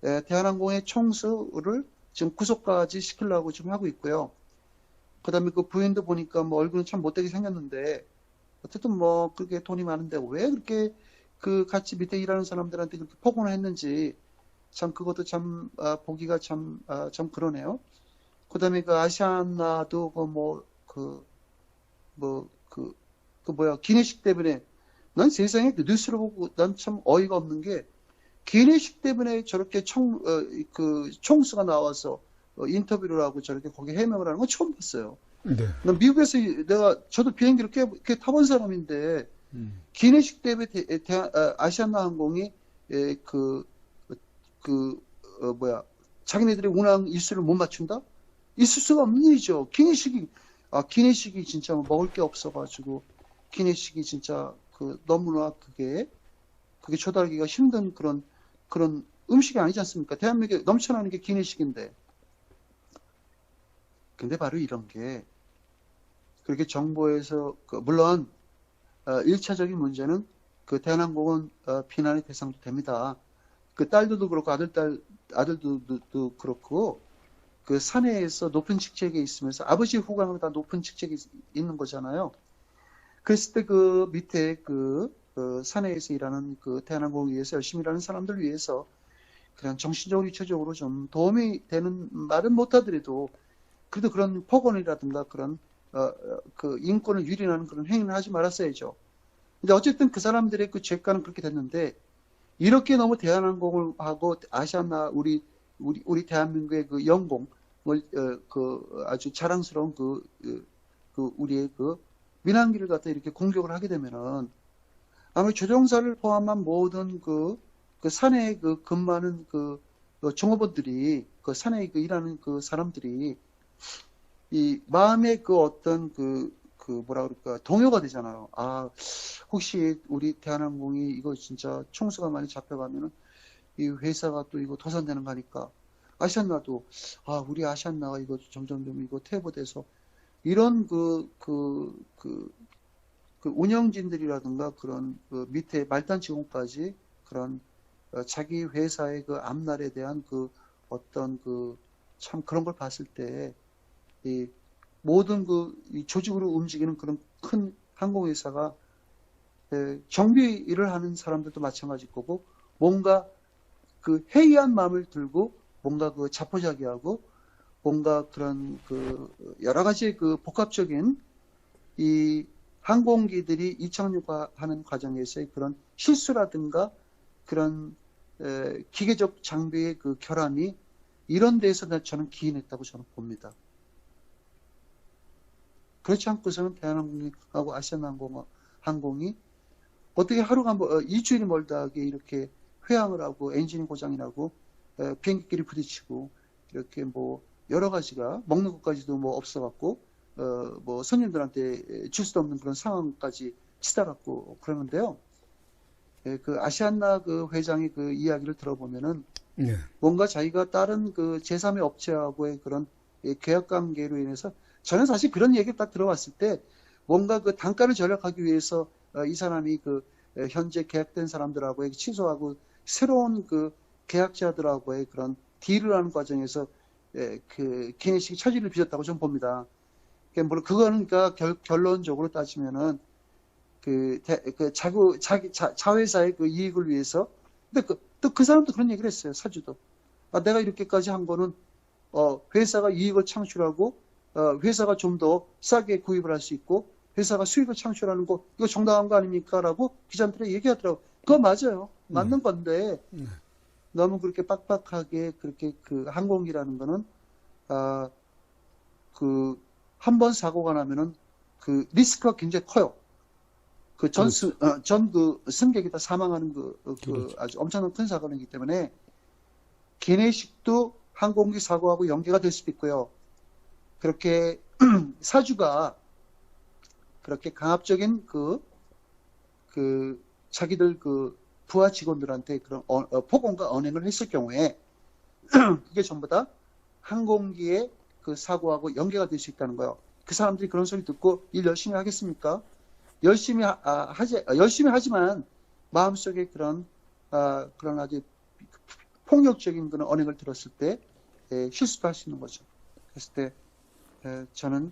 대한항공의 총수를 지금 구속까지 시키려고 지금 하고 있고요. 그 다음에 부인도 보니까 뭐 얼굴은 참 못되게 생겼는데, 어쨌든 뭐 그렇게 돈이 많은데 왜 그렇게 같이 밑에 일하는 사람들한테 그렇게 폭언을 했는지, 참 그것도 참 보기가 참 그러네요. 그 다음에 아시아나도 기내식 때문에, 난 세상에 뉴스를 보고 난 참 어이가 없는 게, 기내식 때문에 저렇게 총수가 나와서 인터뷰를 하고 저렇게 거기 해명을 하는 건 처음 봤어요. 네. 난 미국에서 저도 비행기를 꽤 타본 사람인데, 기내식 때문에 아시아나 항공이 자기네들의 운항 일수를 못 맞춘다? 있을 수가 없는 일이죠. 기내식이 진짜 먹을 게 없어가지고, 기내식이 진짜 너무나 그게 조달하기가 힘든 그런 음식이 아니지 않습니까? 대한민국에 넘쳐나는 게 기내식인데. 근데 바로 이런 게, 그렇게 정부에서, 물론, 1차적인 문제는 대한항공은 비난의 대상도 됩니다. 딸들도 그렇고, 아들도 그렇고, 사내에서 높은 직책에 있으면서 아버지 후광으로 다 높은 직책에 있는 거잖아요. 그랬을 때 밑에 사내에서 일하는 대한항공을 위해서 열심히 일하는 사람들 위해서 그냥 정신적으로, 유체적으로 좀 도움이 되는 말은 못하더라도, 그래도 그런 폭언이라든가 그런 인권을 유린하는 그런 행위는 하지 말았어야죠. 근데 어쨌든 그 사람들의 죄가는 그렇게 됐는데, 이렇게 너무 대한항공을 하고 아시아나 우리 대한민국의 영공, 그 아주 자랑스러운 그 우리의 그 민항기를 갖다 이렇게 공격을 하게 되면은 아마 조종사를 포함한 모든 그 산에 근무하는 종업원들이 그 산에 일하는 그 사람들이 이 마음의 어떤 뭐라 그럴까 동요가 되잖아요. 아, 혹시 우리 대한항공이 이거 진짜 총수가 많이 잡혀가면은 이 회사가 또 이거 도산되는 거니까 아시안나도 우리 아시안나가 이거 점점 이거 퇴보돼서 이런 운영진들이라든가 그런 밑에 말단 직원까지 그런 자기 회사의 앞날에 대한 어떤 참 그런 걸 봤을 때 이 모든 이 조직으로 움직이는 그런 큰 항공회사가 정비 일을 하는 사람들도 마찬가지일 거고 뭔가 해이한 마음을 들고 뭔가 자포자기하고 뭔가 그런 여러 가지 복합적인 이 항공기들이 이착륙하는 과정에서의 그런 실수라든가 그런 기계적 장비의 결함이 이런 데에서 저는 기인했다고 저는 봅니다. 그렇지 않고서는 대한항공하고 아시아나항공이 어떻게 하루가 일주일이 멀다하게 이렇게 회항을 하고 엔진이 고장이 나고 비행기끼리 부딪히고 이렇게 여러 가지가 먹는 것까지도 없어갖고 손님들한테 줄 수도 없는 그런 상황까지 치달았고 그러는데요. 아시안나 회장의 이야기를 들어보면은 네. 뭔가 자기가 다른 제3의 업체하고의 그런 계약 관계로 인해서 저는 사실 그런 얘기를 딱 들어봤을 때 뭔가 단가를 절약하기 위해서 이 사람이 현재 계약된 사람들하고의 취소하고 새로운 계약자들하고의 그런 딜을 하는 과정에서 기내식 처지를 빚었다고 좀 봅니다. 물론 그거는 결론적으로 따지면은 자회사의 이익을 위해서 근데 또 그 사람도 그런 얘기를 했어요. 사주도. 내가 이렇게까지 한 거는 회사가 이익을 창출하고 회사가 좀 더 싸게 구입을 할 수 있고 회사가 수익을 창출하는 거 이거 정당한 거 아닙니까? 라고 기자한테 얘기하더라고요. 그거 맞아요. 맞는 건데 너무 그렇게 빡빡하게 그렇게 항공기라는 거는 한 번 사고가 나면은 리스크가 굉장히 커요. 승객이 다 사망하는 그렇죠. 아주 엄청난 큰 사고이기 때문에 기내식도 항공기 사고하고 연계가 될 수도 있고요. 그렇게 사주가 그렇게 강압적인 자기들 부하 직원들한테 그런 폭언과 언행을 했을 경우에 그게 전부 다 항공기의 사고하고 연계가 될 수 있다는 거예요. 그 사람들이 그런 소리 듣고 일 열심히 하겠습니까? 열심히 하지만 마음속에 그런 아주 폭력적인 그런 언행을 들었을 때 실수도 할 수 있는 거죠. 그랬을 때 저는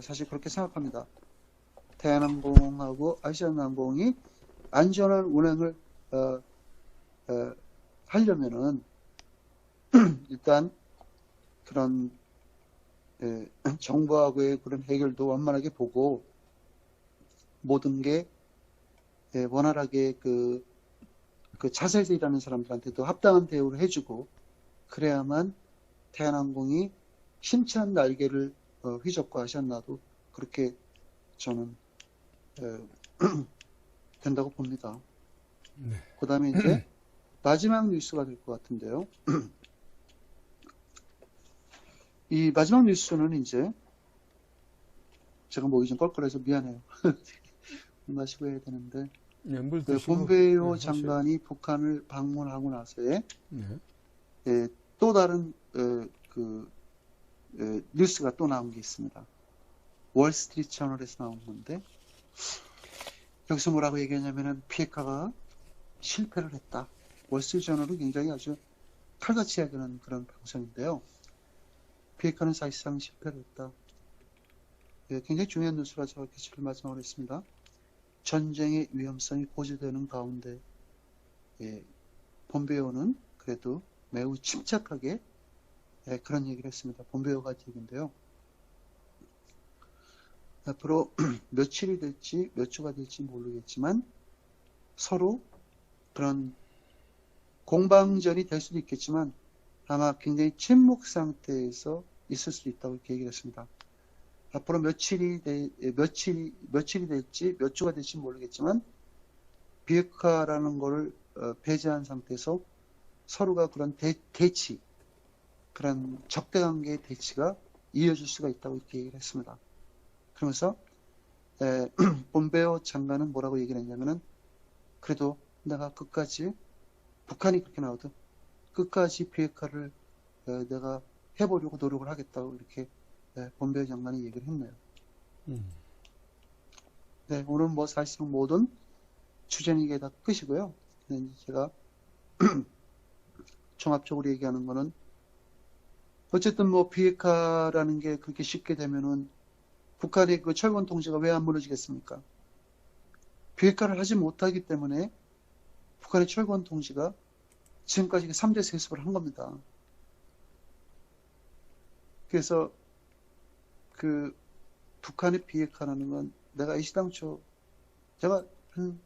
사실 그렇게 생각합니다. 대한항공하고 아시아나항공이 안전한 운행을 하려면은 일단 그런 정부하고의 그런 해결도 원만하게 보고 모든 게 원활하게 자사에서 일하는 사람들한테도 합당한 대우를 해주고 그래야만 대한항공이 힘찬 날개를 휘젓고 아시안나도 그렇게 저는 된다고 봅니다. 네. 그 다음에 이제 마지막 뉴스가 될 것 같은데요. 이 마지막 뉴스는 이제 제가 목이 좀 껄껄해서 미안해요. 마시고 해야 되는데 네, 물 드시고. 폼페이오 네, 장관이 북한을 방문하고 나서의 네. 또 다른 뉴스가 또 나온 게 있습니다. 월스트리트 저널에서 나온 건데 여기서 뭐라고 얘기하냐면은 피에카가 실패를 했다. 월스트리트 저널은 굉장히 아주 칼같이 이야기하는 그런 방송인데요. 피에카는 사실상 실패를 했다. 굉장히 중요한 뉴스라 제가 기사를 마지막으로 했습니다. 전쟁의 위험성이 고조되는 가운데 폼페이오는 그래도 매우 침착하게 그런 얘기를 했습니다. 폼페이오가 얘기인데요. 앞으로 며칠이 될지 몇 주가 될지 모르겠지만 서로 그런 공방전이 될 수도 있겠지만 아마 굉장히 침묵 상태에서 있을 수 있다고 이렇게 얘기를 했습니다. 앞으로 며칠이 될지 몇 주가 될지 모르겠지만 비핵화라는 거를 배제한 상태에서 서로가 그런 대치, 그런 적대관계의 대치가 이어질 수가 있다고 이렇게 얘기를 했습니다. 그러면서 폼페오 장관은 뭐라고 얘기를 했냐면은 그래도 내가 끝까지 북한이 그렇게 나오든 끝까지 비핵화를 내가 해보려고 노력을 하겠다고 이렇게 폼페오 장관이 얘기를 했네요. 네, 오늘 뭐 사실은 모든 주제는 이게 다 끝이고요. 네, 제가 종합적으로 얘기하는 거는 어쨌든 뭐 비핵화라는 게 그렇게 쉽게 되면은 북한의 그 철권 통제가 왜 안 무너지겠습니까? 비핵화를 하지 못하기 때문에 북한의 철권 통제가 지금까지 3대 세습을 한 겁니다. 그래서 그 북한의 비핵화라는 건 내가 애시당초 제가 한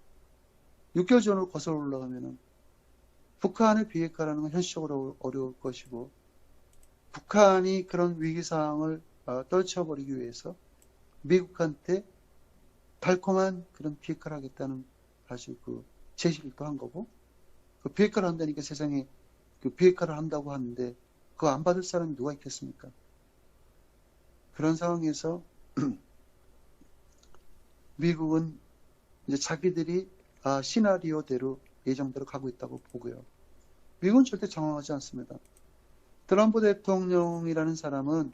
6개월 전으로 거슬러 올라가면은 북한의 비핵화라는 건 현실적으로 어려울 것이고 북한이 그런 위기상황을 떨쳐버리기 위해서 미국한테 달콤한 그런 비핵화를 하겠다는 아주 그 제시를 또 한 거고 그 비핵화를 한다니까 세상에 그 비핵화를 한다고 하는데 그거 안 받을 사람이 누가 있겠습니까? 그런 상황에서 미국은 이제 자기들이 시나리오대로 예정대로 가고 있다고 보고요. 미국은 절대 당황하지 않습니다. 트럼프 대통령이라는 사람은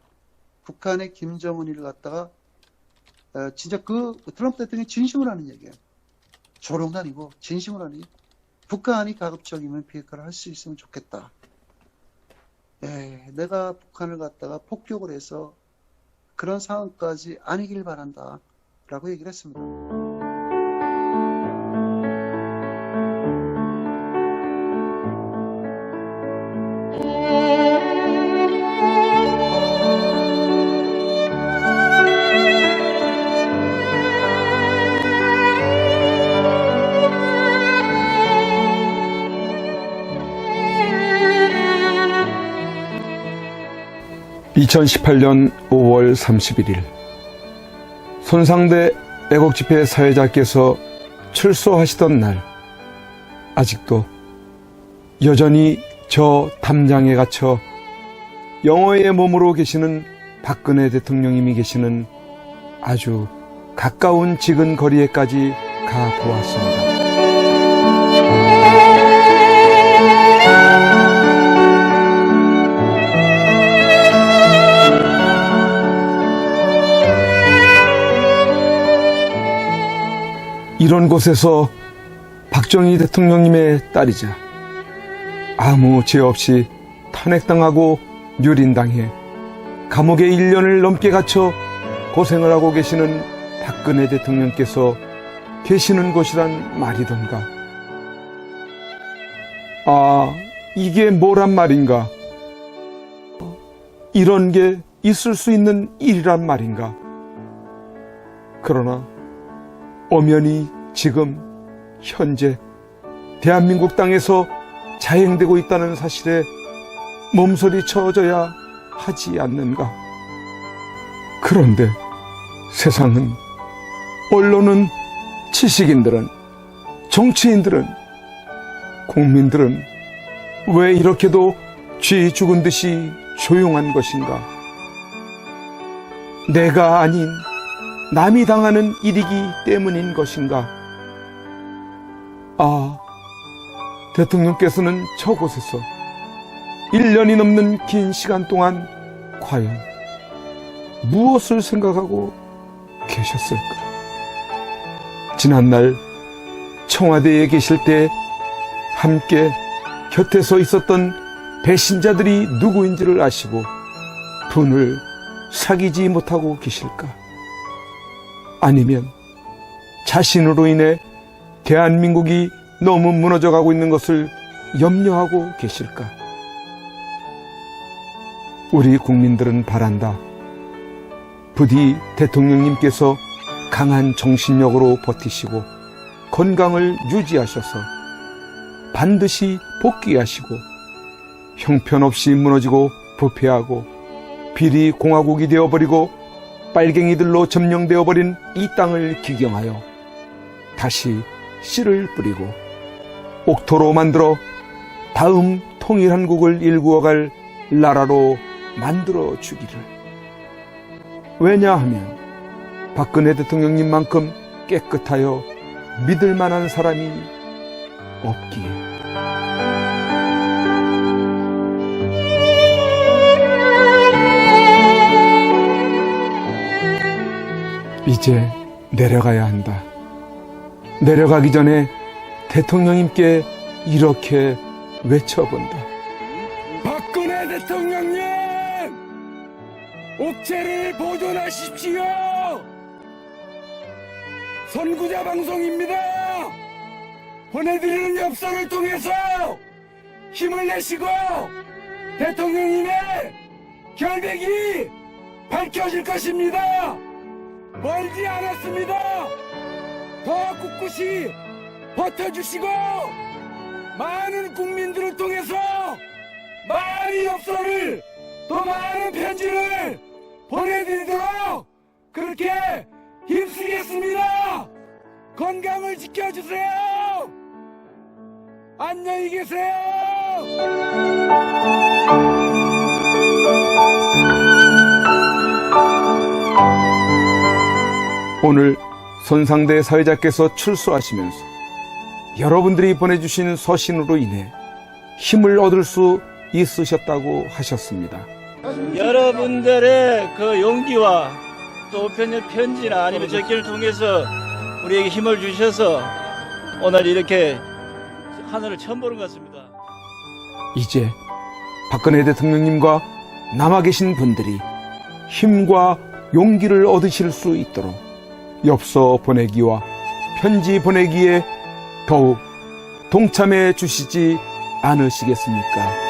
북한의 김정은이를 갖다가 진짜 그 트럼프 대통령이 진심으로 하는 얘기예요. 조롱도 아니고 진심으로 하는 얘기. 북한이 가급적이면 비핵화를 할 수 있으면 좋겠다. 내가 북한을 갖다가 폭격을 해서 그런 상황까지 아니길 바란다 라고 얘기를 했습니다. 2018년 5월 31일 손상대 애국집회 사회자께서 출소하시던 날 아직도 여전히 저 담장에 갇혀 영어의 몸으로 계시는 박근혜 대통령님이 계시는 아주 가까운 지근 거리에까지 가보았습니다. 이런 곳에서 박정희 대통령님의 딸이자 아무 죄 없이 탄핵당하고 유린당해 감옥에 1년을 넘게 갇혀 고생을 하고 계시는 박근혜 대통령께서 계시는 곳이란 말이던가. 이게 뭐란 말인가? 이런 게 있을 수 있는 일이란 말인가? 그러나 엄연히 지금 현재 대한민국 땅에서 자행되고 있다는 사실에 몸소리 쳐줘야 하지 않는가. 그런데 세상은, 언론은, 지식인들은, 정치인들은, 국민들은 왜 이렇게도 쥐 죽은 듯이 조용한 것인가? 내가 아닌 남이 당하는 일이기 때문인 것인가? 대통령께서는 저곳에서 1년이 넘는 긴 시간 동안 과연 무엇을 생각하고 계셨을까? 지난날 청와대에 계실 때 함께 곁에서 있었던 배신자들이 누구인지를 아시고 분을 사귀지 못하고 계실까? 아니면 자신으로 인해 대한민국이 너무 무너져가고 있는 것을 염려하고 계실까? 우리 국민들은 바란다. 부디 대통령님께서 강한 정신력으로 버티시고 건강을 유지하셔서 반드시 복귀하시고 형편없이 무너지고 부패하고 비리 공화국이 되어버리고 빨갱이들로 점령되어버린 이 땅을 기경하여 다시 씨를 뿌리고 옥토로 만들어 다음 통일한국을 일구어갈 나라로 만들어 주기를. 왜냐하면 박근혜 대통령님만큼 깨끗하여 믿을 만한 사람이 없기에. 이제 내려가야 한다. 내려가기 전에 대통령님께 이렇게 외쳐본다. 박근혜 대통령님, 옥체를 보존하십시오. 선구자 방송입니다. 보내드리는 엽서를 통해서 힘을 내시고 대통령님의 결백이 밝혀질 것입니다. 멀지 않았습니다. 더 꿋꿋이 버텨주시고 많은 국민들을 통해서 많은 엽서를, 더 많은 편지를 보내드리도록 그렇게 힘쓰겠습니다. 건강을 지켜주세요. 안녕히 계세요. 오늘 손상대 사회자께서 출소하시면서 여러분들이 보내주신 서신으로 인해 힘을 얻을 수 있으셨다고 하셨습니다. 여러분들의 그 용기와 또 우편의 편지나 아니면 적기를 통해서 우리에게 힘을 주셔서 오늘 이렇게 하늘을 처음 보는 것 같습니다. 이제 박근혜 대통령님과 남아 계신 분들이 힘과 용기를 얻으실 수 있도록 엽서 보내기와 편지 보내기에 더욱 동참해 주시지 않으시겠습니까?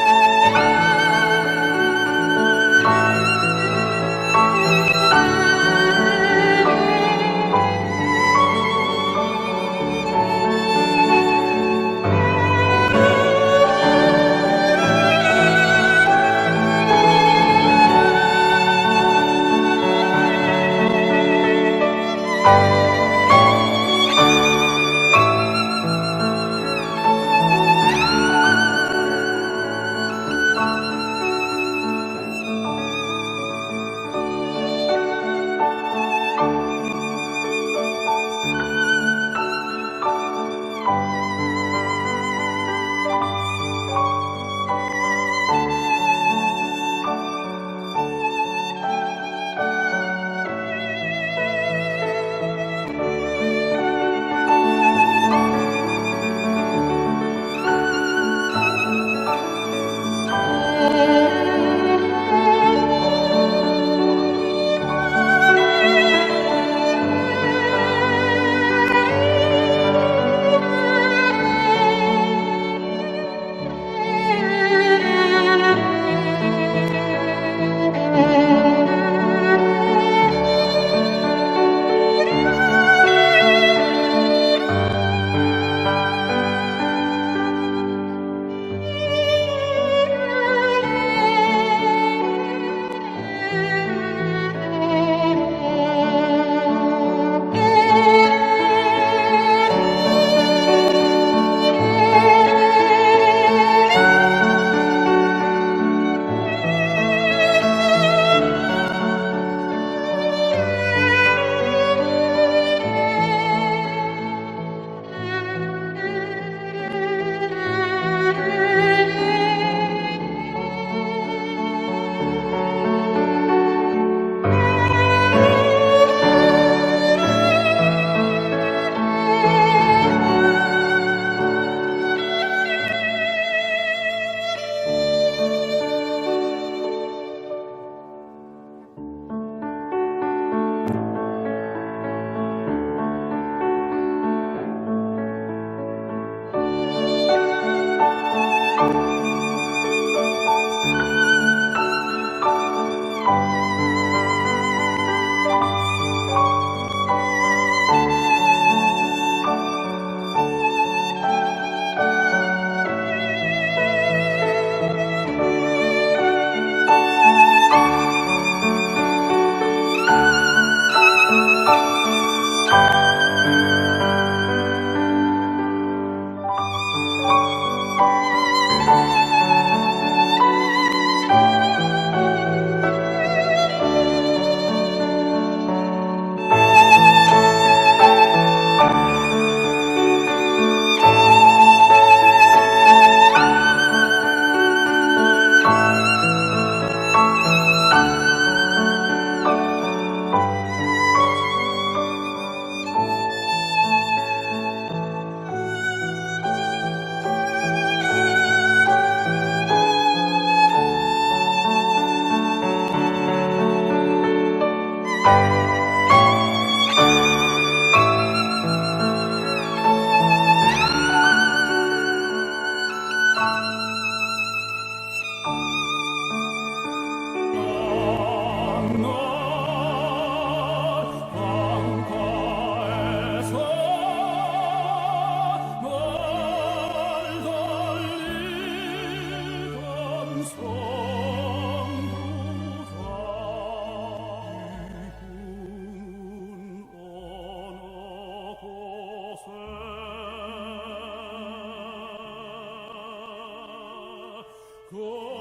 고